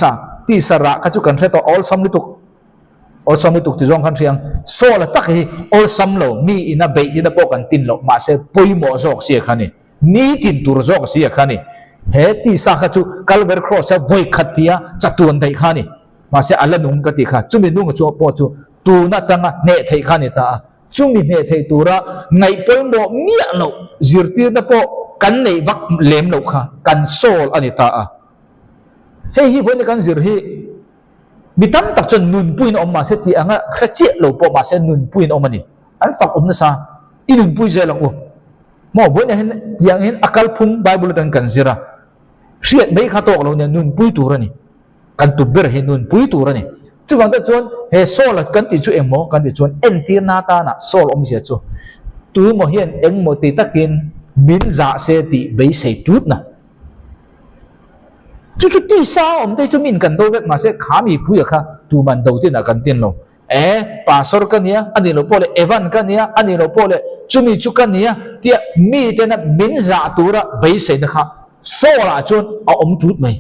Speaker 1: sa ra ka chu kan the to all sam ni tuk ti zong kan riang so la tak hi all sam lo mi ina be ina po kan tin lo ma se poi mo zok sia khani ni tin tur zok sia khani he ti sa kha chu calver cross a voi khatia chatuan dai khani ma se ala nung ka ti kha chumi nung chu po chu tu na tanga ne thei khani ta chumi ne thei tura ngai poi mo mi lo zirti na po kan nei vak lem lo kha kan sol ani ta he hi voi kan zir hi mi tam tak chon nun puin om ma se ti anga khache lo po ma se nun puin om ani an fak om na sa inun pui je lang mo voi ne hen yang hen akal phung bible dan kan zira riat mai kha tok lo ne nun pui tur ani kan tu ber he nun pui tur ani chu wang ta chon he sol kan ti chu emo kan ti chon en ti na ta na sol om sia chu tu mo hian eng mo ti takin min za se ti bei sei tut na chu ti sa om te chu min kan do vek ma se khami pui kha tu man do ti na kan tin lo pastor kan nia ani lo pole evan kan nia ani lo pole chumi chu kan nia tia mi te na min za tura bei sei na kha so la chon a om tut mai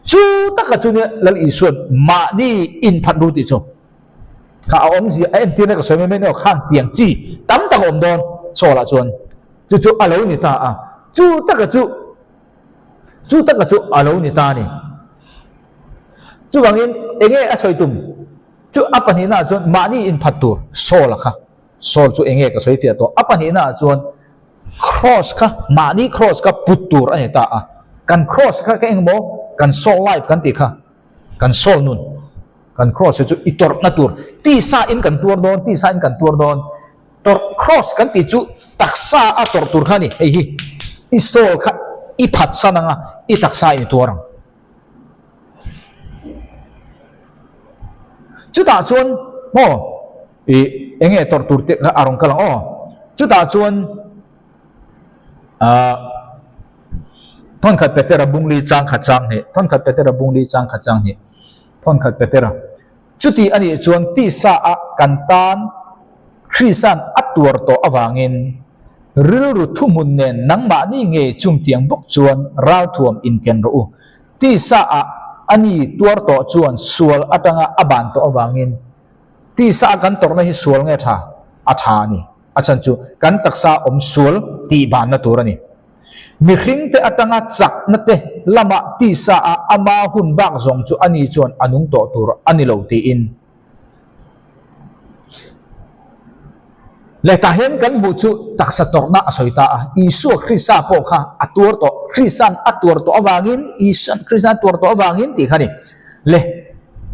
Speaker 1: chu ta ka chu ne lal isuan ma ni in phat du ti chu kha om ji en ti na ka soi me no khang tiang chi tam ta om don so la chon chu alo ni ta chu ta ka chu alo ni ta ni chu wangin enge a soi tum chu apani na chon ma ni in phat tu so la kha so chu enge ka soi fia to apani na chon cross kha ma ni cross ka put tur ani ta kan cross kha ka engmo kan sol life kan ti kha kan sol nun kan cross chu itor na tur ti sa in kan tur don tor cross kan ti chu taksa a tor tur khani hei hi i sol kha i phat sananga i taksa in turang chu ta chuan mo enge tor tur te arong kalang chu ta chuan thon khat petera bungli chang khat chang ni thon khat petera bungli chang khat chang ni thon khat petera chuti ani chuan ti sa a kantan Christian atur to awangin ril ru thu mun nen nang ma ni nge chung tiang bok chuan ral thuam in ken ro ti sa a ani tuar to chuan sual atanga aban to awangin ti sa kan tor na hi sual nge tha a tha ni a chan chu kan taksa om sual ti ban na tur ani mi hring te atanga chak na te lama ti sa a ama hun bak zong chu ani chuan anung to tur ani lo ti in le ta hen kan mu chu taksa torna asoita a isu krisa po kha atur to krisan atur to awangin isan krisan tur to awangin ti khani le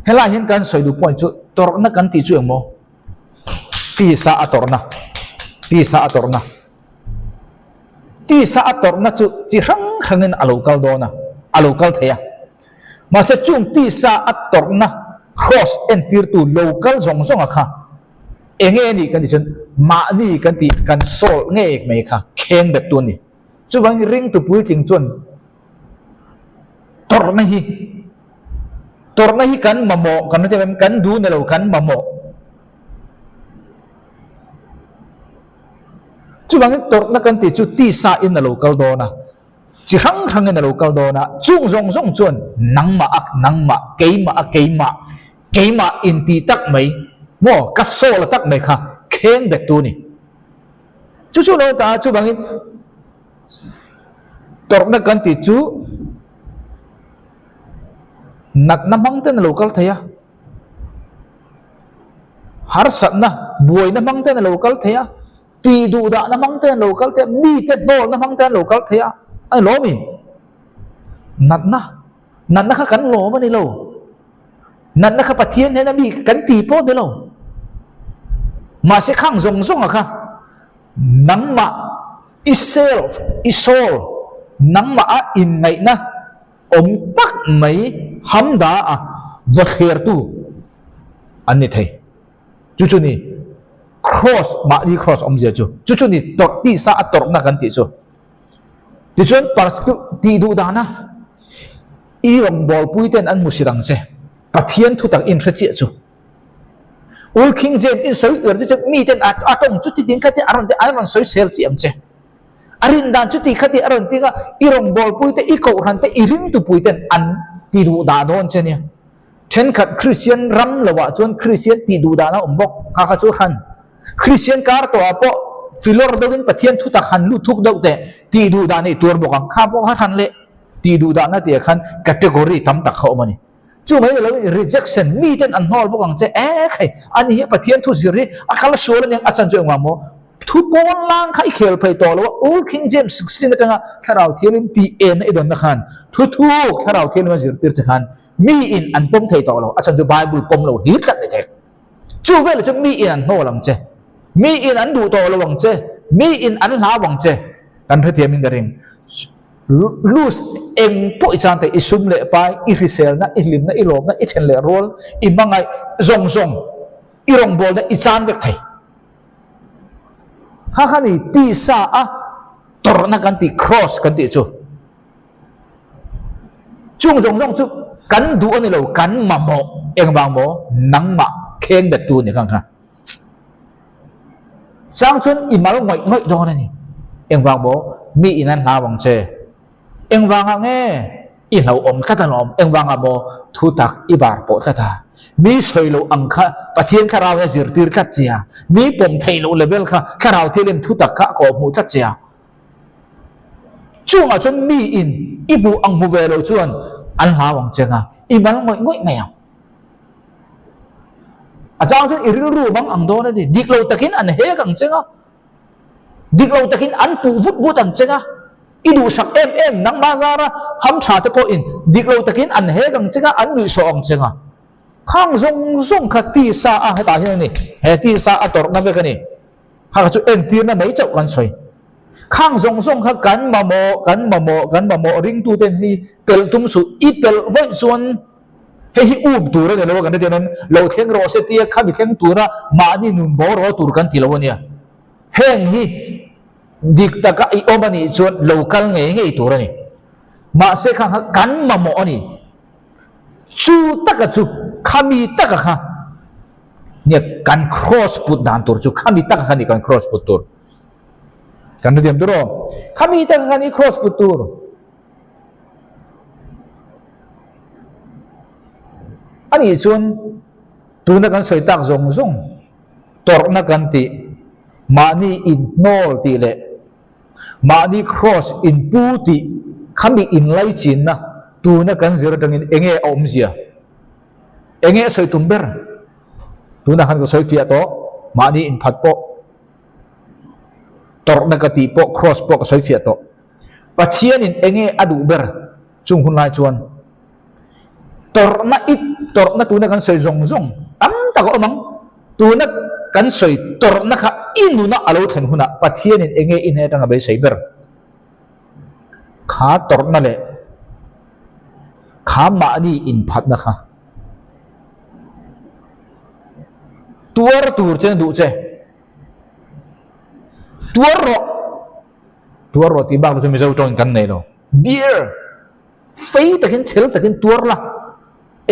Speaker 1: hela hen kan soidu point chu torna kan ti chu emo ti sa atorna ti sa atorna ti sa atorna chu chi rang khangin alokal dona alokal theya masa chung ti sa atorna cross and peer to local zong zong akha enge ni kan chen ma ni kan ti kan sol nge ek mai kha khen bet tu ni chu wang ring tu pui ting chun tor na hi kan mamo kan te kan du na lo kan mamo chu wang tor na kan ti chu ti sa in na local do na chi hang hang in na local do na chung zong zong chun nang ma keima in ti tak mai mo ka sol tak mai kha khen bet tu ni chu lo ta chu bangin tor na kan ti chu nak namang ten local thaya har sat na buai namang ten local thaya ti du da namang ten local thaya mi te bol namang ten local thaya ai lo mi nat na kha kan lo ma ni lo nat na kha pathian he na mi kan ti po de lo mà sẽ khang zong zong à kha nang ma isol nang ma in mai na om tak mai ham da a vật khair tu anh ni thầy chu ni cross ma ni cross om je chu ni tor ti sa tor na kan ti chu ti chuan parsku ti du da na i ong bol pui ten an musirang se pathian thu tak in kha che chu ul king jem in soi che mi ten atong chu ti ding kha te aron soi sel chi am che arin dan chu ti kha ti aron ti ga irong bol pui te i ko ran te i ring tu pui ten an ti du da don che ne chen khat christian ram lawa chon christian ti du da na ombok kha chu han christian kar to apo filor dogin pathian thu tak han lu thuk dok te ti du da ni tur bokang kha bo han le ti du da na ti khan category tam tak kho mani chu mai lo rejection mi ten an hol bokang che khai ani he pathian thu ziri akala sol ne achan chu ngamo thu pon lang khai khel phai to lo old king james 16 tanga tharau thielin ti en e don na khan thu tharau thiel ma zir tir khan mi in an pom thai to lo achan chu bible pom lo hi tlat ne thek chu vel chu mi in an ho lang che mi in an du to lo wang che mi in an la wang che kan the thiam in da ring lose eng po chan te isum le pai i risel na ilim na ilom na ichen le rol i mangai zong irong bol na i chan vek thai kha khani ti sa a tor na kan ti cross kan ti chu chung zong chu kan du ani lo kan ma mo eng bang mo nang ma khen bet tu ni khang kha sang chun i mal ngoi do na ni eng bang mo mi inan la wang che eng wanga nge i lo om kha ta lom eng wanga bo thu tak i bar po kha ta mi soi lo ang kha pathian kha raw zir tir kha chia mi pom thei lo level kha raw thilen thu tak kha ko mu kha chia chung a chon mi in i bu ang mu ve lo chuan an la wang chenga i mal ngoi mai a chang chon i ru ru bang ang do na di dik lo takin an he kang chenga dik lo takin an pu vut ang chenga idu sak em nang bazara ham tha te po in diklo takin an he gang chenga an lui so ang chenga khang zong kha ti sa a he ta hian ni he ti sa a tor na be kani ha chu en tir na mai chau kan soi khang zong kha kan ma mo ring tu ten hi pel tum su i pel voi chuan he hi up tur ne lo kan te nan lo thleng ro se ti kha bi thleng tura ma ni nun bo ro tur kan ti lo nia heng hi dik taka i omani chuan local nge tur ani ma se kha kan ma mo ani chu taka chu khami taka kha ne kan cross put dan tur chu khami taka kha ni kan cross put tur kan diam tu ro kami tengah ni cross putur ani chun tu na kan soi tak zong zong tor na kan ti mani in nol ti le mani cross in pu ti kami in lai chin na tu na kan zira tangin enge om sia enge soi tumber tu na kan ko soi fia to mani in phat po tor na ka ti po cross po ka soi fia to pathian in enge adu ber chung hun lai chuan tor na tu na kan soi zong zong am ta ko amang tu na kan soi tor na kha inu na alo than huna pathian in enge in he tanga be sei ber kha tor na le kha ma ni in phat na kha tuar tur chen du che tuar ro ti bang so mi zo tong kan nei lo beer fei takin chel takin tuar la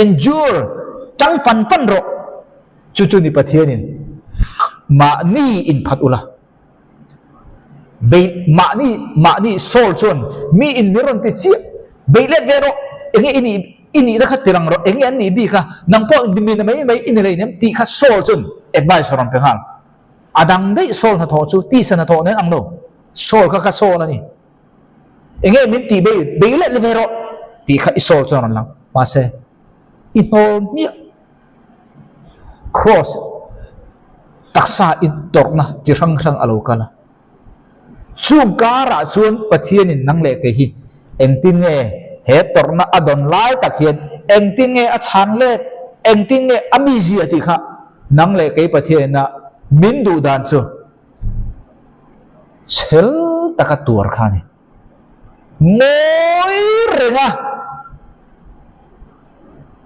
Speaker 1: endure chang fan ro chu ni pathianin ma ni in phat ula be ma ni sol chon mi in miron ti chi be le vero enge ini da khat tirang ro enge an ni bi kha nang po mi na mai in le nem ti kha sol chon advice ram pe hal adang dei sol na tho chu ti san na tho nen ang no sol kha sol na ni enge min ti be le vero ti kha sol chon lang ma se itol mi cross taksa in torna chi rang alo kala chung kara chuan pathian in nang le ke hi engtin nge he torna adon lai takhian engtin nge a chang le engtin nge ami zia ti kha nang le ke pathian na min du dan chu chel takatur khani ngoi renga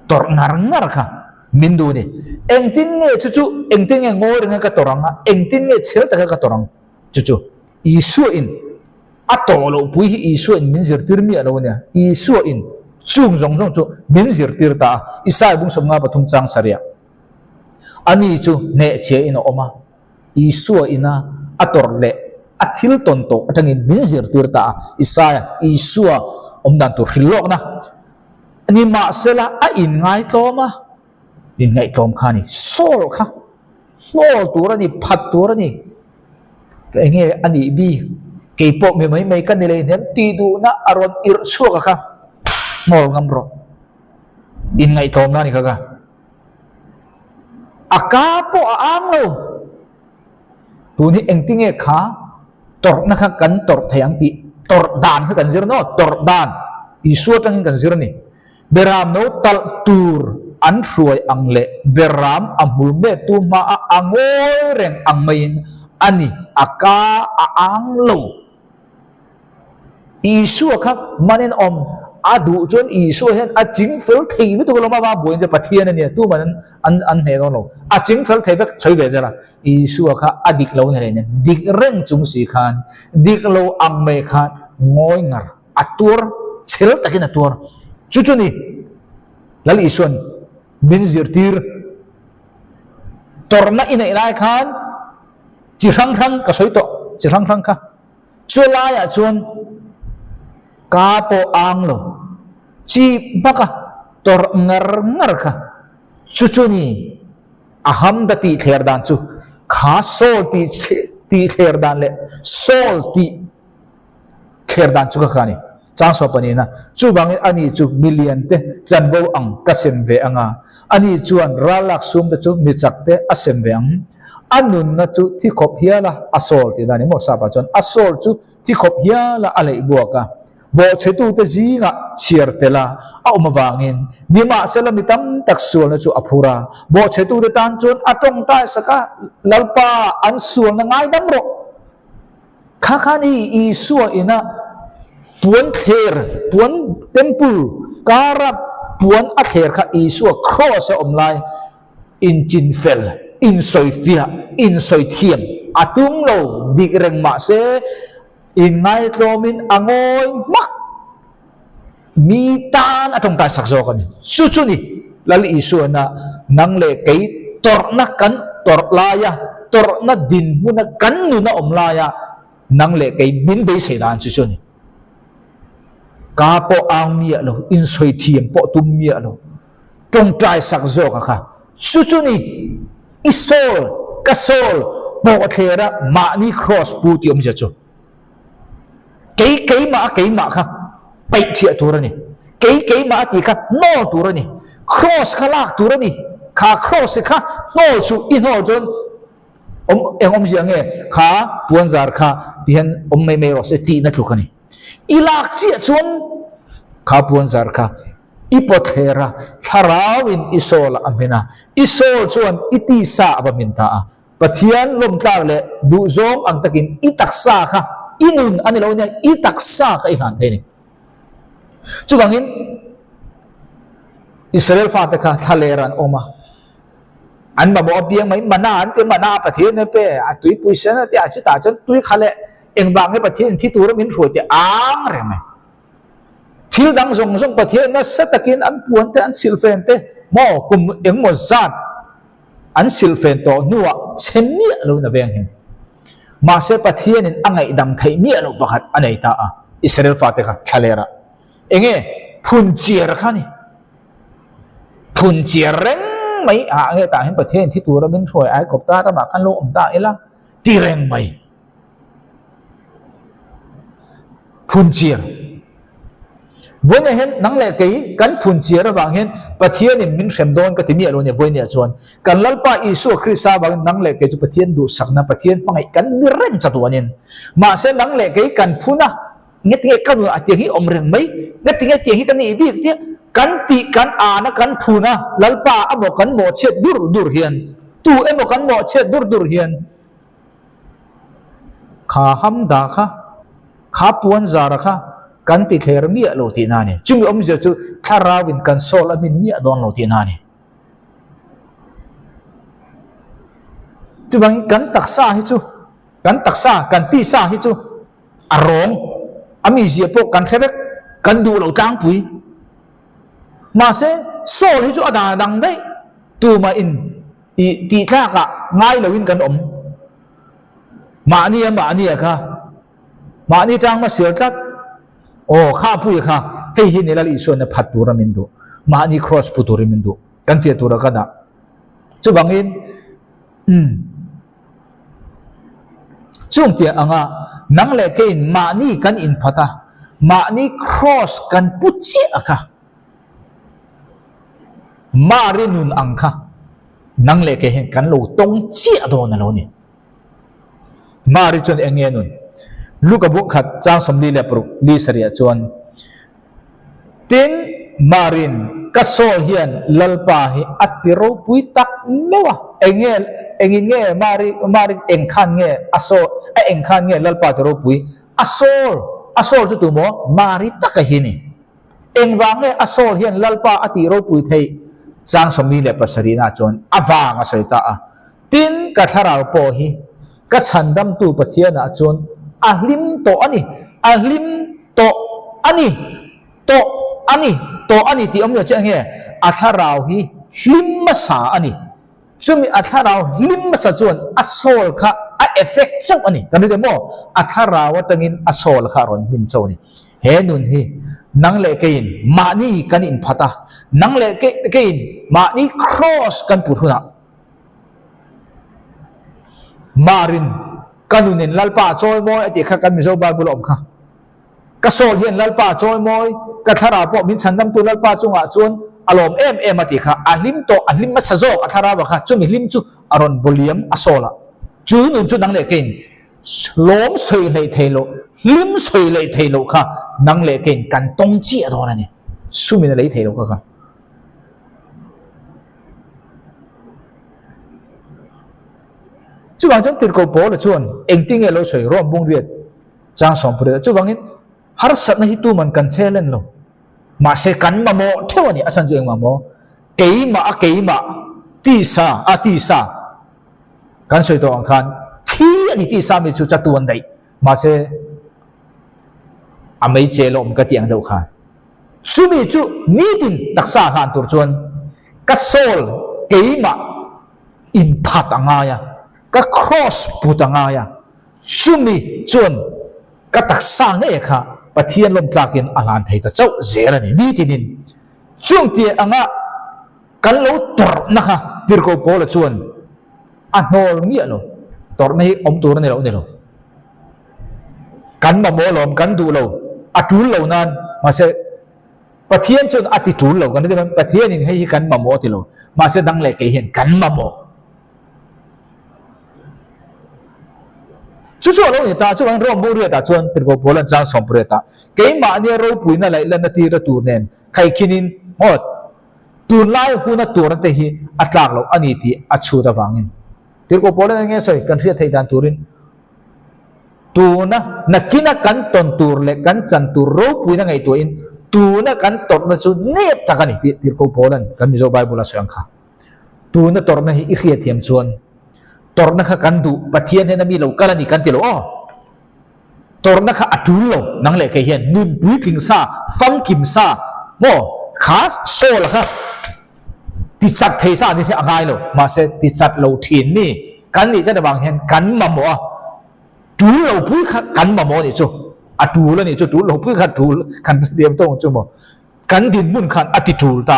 Speaker 1: tor ngar kha mindu ni engtin nge chu engtin nge ngor nge ka toranga engtin nge chel ta ka torang chu isu in atolo pui hi isu in min zir tir mi alo nya isu in chung zong chu min zir tir ta isai bung som nga pathum chang saria ani chu ne che in oma isu ina ator le athil ton to atangin min zir tir ta isai isu omdan tu hilok na ani ma sela a in ngai to ma in ngai tom khani sol kha sol turani phat turani enge ani bi ke pok me mai kan le nem ti du na aron ir suka kha mol ngam ro in ngai tom na ni kha aka po ang lo tu ni engting e kha tor na kha kan tor thayang ti tor dan kha kan zir no tor dan isu tang kan zir ni beram no tal tur an ruai ang le beram amul me tu ma angoi reng ang main ani aka ang lo isu kha manen om adu chon isu hen a jing fel thei lu to lo ma ba boin je pathian ne tu man an he lo a jing fel thei bek choi ve jara isu kha adik lo ne ne dik reng chung si khan dik lo ang me khan ngoi ngar atur chel takin atur chu ni lal ison min zirtir torna ina ilai khan chi rang ka soi to chi rang kha chula ya chun ka po ang lo chi baka tor ngar kha chu ni aham da ti kher dan chu kha sol ti kher dan le sol ti kher dan chu kha ni chang so pani na chu bang ani chu million te chan bo ang kasem ve anga ani chuan ralak sum te chu mi chak te asem ve ang anun na chu thi khop hiala asol ti dani mo sa pa chon asol chu thi khop hiala alei buaka bo chetu te jinga chiar tela a umawangin nima sela mitam taksul na chu aphura bo chetu te tan chon atong ta saka lalpa an sul na ngai dam ro kha khani isu ina puan kher puan temple karap puan a kher kha isu cross omlai in chinfel in soifia in soithiam atung lo dikreng ma se in ngai tomin angoi mak mi tan atong ta sakso kan su ni lali isu na nang le kai tor na kan tor laya tor na din mu na kan nu na omlaya nang le cái min be se dan chu chu ni ka po ang mi lo in soi thiam po tum mi lo tong trai sak zo ka kha chu chu ni isol ka sol po thera ma ni cross pu ti om ja chu cái ma kha pai thia tu ra ni cái ma ti kha no tu ra ni cross kha lak tu ra ni kha cross kha no chu in ho jon om ji ange kha puan zar kha tian me ro se ti na thu khani ilak chi chun kha puan zar kha ipothera tharawin isol amena isol chuan iti sa abaminta a pathian lom tlar le du zom ang takin itaksa kha inun ani lo nya itaksa ka i han theni chu bangin Israel fa ta kha thaleran oma an ma mo piang mai mana an ke mana pathian ne pe a tui puisen te a chi ta chen tui khale eng bang he pathian thi tur min ro te ang re mai thil dang zong pathian na satakin an puan te an silfen te mo kum eng mo zat an silfen to nuwa chemni lo na veng hin ma se pathian in angai dam thai mi lo pakhat anei ta a Israel fa te kha thalera enge phun chiar khani phun chiar reng mai a nge ta hin pathian thi tur min roi ai kop ta ma khan lo om ta ela ti reng mai phun chiar với này hen nắng lệ cái cắn phun chia ra vàng hen pathian in min xem don cái timi alo ne với này chuan kan lalpa Isu Christa vàng nắng lệ cái chu pathian du sak na pathian pangai kan ni ren cha tuanin ma se nắng lệ cái kan phuna nget nge kan a ti hi om reng mai nget nge ti hi kan ni bi ti kan pi kan a na kan phuna lalpa amo kan mo chet dur hian tu emo kan mo chet dur hian kha ham da kha puan zara kha kan ti kher mi lo ti na ni chung om je chu tharawin kan sol amin mi don lo ti na ni chu bang kan taksa hi chu kan taksa kan ti sa hi chu arong ami je po kan thebek kan du lo tang pui ma se sol hi chu ada dang dai tu ma in ti tha ka ngai lo win kan om ma ni ka ma ni tang ma sir tat oh kha pui kha hei hi nela li so na phat tura min do ma ni cross puturi min do kan fe tura kada chu bangin chung tia anga nang le ke in ma ni kan in phata ma ni cross kan puchi aka ma rinun angkha nang le ke hen kan lo tong chi ado na lo ni ma ri chon enge nun luka buk khat chang somli le pro li saria chuan tin marin kasol hian lalpa hi atiro pui tak mewa nge mari engkhan nge aso engkhan nge lalpa tiro pui asol chu tu mo mari tak hi ni engwang nge asol hian lalpa atiro pui thei chang somli le pasarina chon awang asoita a tin ka tharal po hi ka chandam tu pathiana chon ahlim to ani ti omyo che nge atharau hi hlim masa ani chumi atharau hlim masa chuan asol kha a effect chang ani kan ri mo atharau tangin asol kha ron min chaw ni he nun hi nang le kein ma ni kan in phata nang le kein ma ni cross kan purhuna marin kanunin lalpa choi moi ati kha kan mizo ba bulom kha ka sol hian lalpa choi moi ka thara po min chandam tu lalpa chunga chun alom em ati kha ahlim ma sajok athara ba kha chumi hlim chu aron volume asola chu nun chu nang le kein lom soi lei thelo lim soi lei thelo kha nang le kein kan tong chi adona ni sumin lei thelo kha chu bang chang tir ko po la chuan engting e lo soi rom bung riat chang som pure chu bangin har sat na hi tu man kan chelen lo ma se kan ma mo thewani asan ju eng ma mo keima ti sa kan soi to ang khan thi ani ti sa mi chu chatuan dai ma se amei che lom ka tiang do khan sumi chu ni tin taksa khan tur chuan ka sol keima in phat anga ya ka cross putanga ya chumi chuan ka tak sang nge kha pathian lom tlakin alan thei ta chau zela ni ni tinin chung ti anga kan lo tor na kha pirko pola chuan a hnol ngi lo tor nei om tur ni lo kan ma mo lom kan du lo a tul lo nan ma se pathian chuan ati tul lo kan ni pathian in hei kan ma mo ti lo ma se dang le ke hian kan ma mo chú chú lâu người ta chú anh rong bố riết ta chuan tiền của bố lần trang sòng riết ta cái mà anh râu bùi na lại lần na tì ra tù nền khai kinin một tù lai hu na tù ra te hi atlang lo anh ti achu da wangin tiền của bố lần nghe soi kan riết thầy đàn turin tù na kina kan ton tù le kan chan tù râu bùi na ngày tuin tù na kan ton na chu nếp ta kan ti tiền của bố lần kan mi zo Bible la soang kha tù na tor na hi i khiat thiam chuan tor na kha kan du pathian he na mi lo kala ni kan ti lo tor na kha atul lo nang le ke hian nun pui thing sa fam kim sa mo kha so la kha ti chat thei sa ni se angai lo ma se ti chat lo thin ni kan ni ta da bang hen kan ma mo tu lo pui kha kan ma mo ni chu atu la ni chu tu lo pui kha tu kan diam tong chu mo kan din mun khan ati tul ta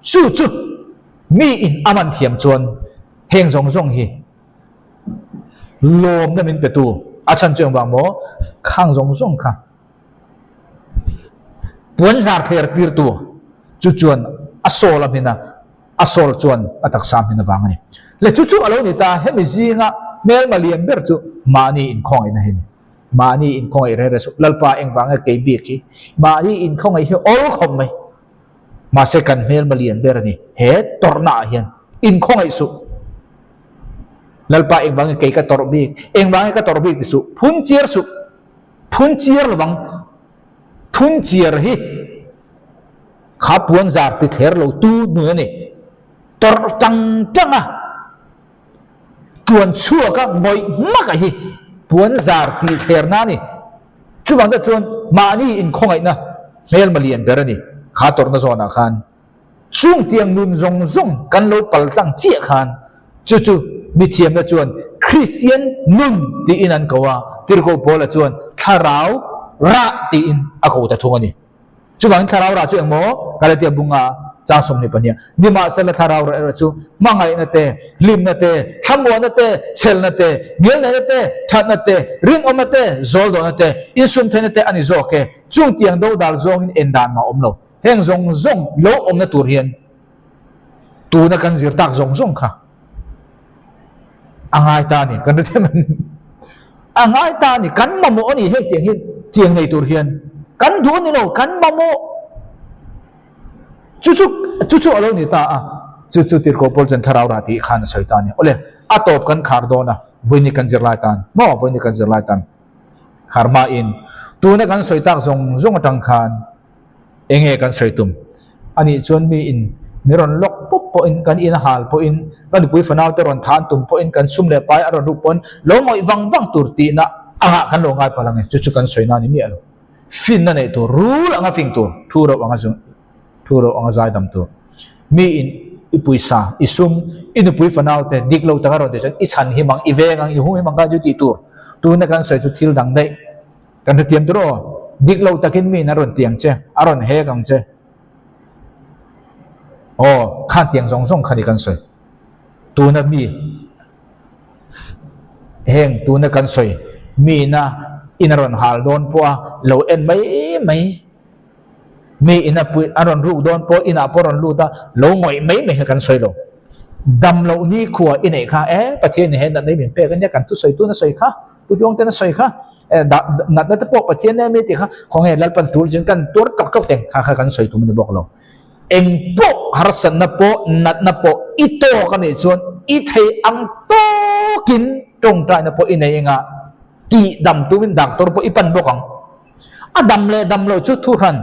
Speaker 1: chu chu mi in aman thiam chuan heng zong zong hi lom na min petu achan chung bang mo khang zong zong kha puan zar ther tir tu chu chuan asol amina asol chuan atak sam hina bang ani le chu chu alo ni ta hemi zinga mel maliam ber chu mani in khong ina hini mani in khong ai re su lalpa eng bang ke bi ki mani in khong ai hi ol khom mai ma se kan mel maliam ber ni he torna hian in khong ai su lalpa eng bang ke ka torbi eng bang ka torbi ti su phun chier lawang phun chier hi kha puan zar ti ther lo tu nu ni tor chang chang a tuan chua ka ngoi mak hi puan zar ti ther na ni chu bang da chuan mani in khongai na mel malian berani kha tor na zona khan chung tiang nun zong zong kan lo pal tang chia khan chu chu mi thiam na chuan Christian nun ti in an kawa tirko pola chuan tharau ra ti in a ko ta thung ani chu bang tharau ra chu engmo kalatia bunga cha som ni pania ni ma sala tharau ra chu mangai na te lim na te thamwa na te chel na te miel na te that na te ring om na te zol do na te in sum the na te ani zo ke chung tiang do dal zong in endan ma om lo heng zong zong lo om na tur hian tu na kan zir tak zong zong kha angai ta ni kan te man angai ta ni kan ma mo ni he tiang nei tur hian kan du ni lo kan ma mo chu alo ni ta chu tir ko pol jan tharau ra ti khan shaitan ni ole atop kan khar do na voini kan zir lai tan mo voini kan zir lai tan kharma in tu na kan soitak zong zong atang khan enge kan soitum ani chon mi in miron lok pop po in kan in hal po in kan pui fanau te ron than tum po in kan sum le pai aron rupon lo ngoi wang tur ti na anga kan lo ngai palang chu kan soina ni mi alo fin na nei to rul anga fing to thuro anga zu thuro anga zai dam to mi in ipui sa isum in pui fanau te diklo ta ron te i chan hi mang i veng ang i hu hi mang ka ju ti tur tu na kan soi chu thil dang dei kan tiam tro diklo takin mi na ron tiang che aron he kang che khan tiang zong zong khani kan soi tu na mi heng tu na kan soi mi na inaron hal don po lo en mai mi ina pu aron ru don po ina poron lu ta lo ngoi mai kan soi lo dam lo ni khuwa inei kha pathian ni hen na nei min pe kan ya kan tu soi tu na soi kha tu yong te na soi kha nat na te po pathian ne mi ti kha khong he lal pan tur jin kan tur tok tok teng kha kan soi tu ni bok lo eng po harsan na po nat na po ito kan ni chuan i thei ang to kin tong trai na po inei nga ti dam tu min dak tor po ipan bokang adam le dam lo chu thu han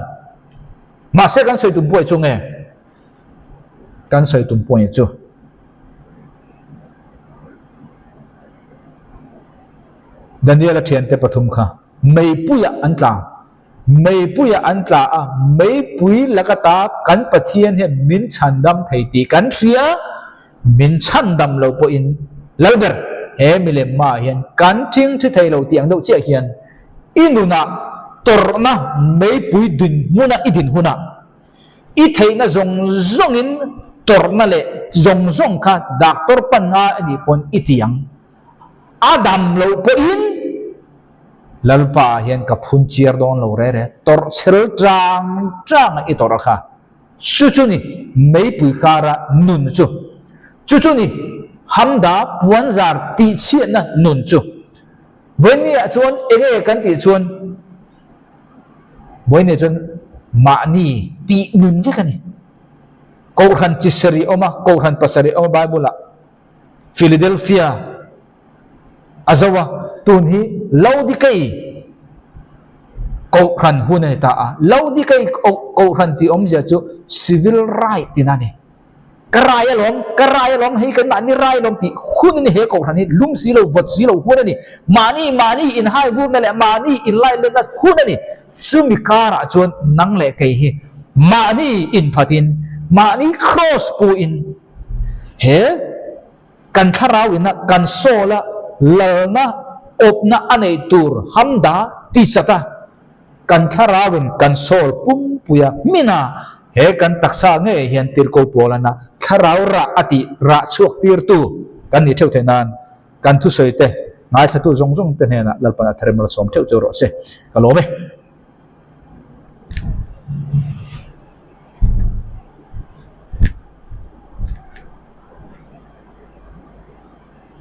Speaker 1: ma se kan soi tu poi chu nge kan soi tu poi chu Daniel thian te pathum kha mei puya antla mei pui lakata kan pathian he min chandam thei ti kan ria min chandam lo po in lalber he mile ma hian kan thing thi thei lo tiang do che hian inuna torna mei pui din huna idin huna I thei na zong in torna le zong kha doctor pan nga ani pon itiang adam lo po in lalpa hian ka phun chiar don lo re tor sel trang I tor kha chu ni mei pui kara nun chu ni hamda puanzar ti chian na nun chu boinia chuan enge kan ti chuan boinia chuan mani ti nun ve kan ni ko khan chisari oma ko khan pasari oma bible Philadelphia azawa tun hi Laodikai ko khan hunai ta a Laodikai ko khan ti om ja chu civil right tinani karaya lom hi kan mani rai lom ti hun ni he ko khan hi lum si lo wat si lo hunani mani in hai bu na le mani in lai le na hunani sumi kara chuan nang le kai hi mani in phatin mani cross pu in he kan tharawina kan sola lalna opna anei tur hamda ti sata kan tharawin kan sol pum puya mina he kan taksa nge hian tirko polana tharawra ati ra chuak tir tu kan ni theu thenan kan thu soite ngai thatu zong te hena lalpana tharemal som theu ro se kalobe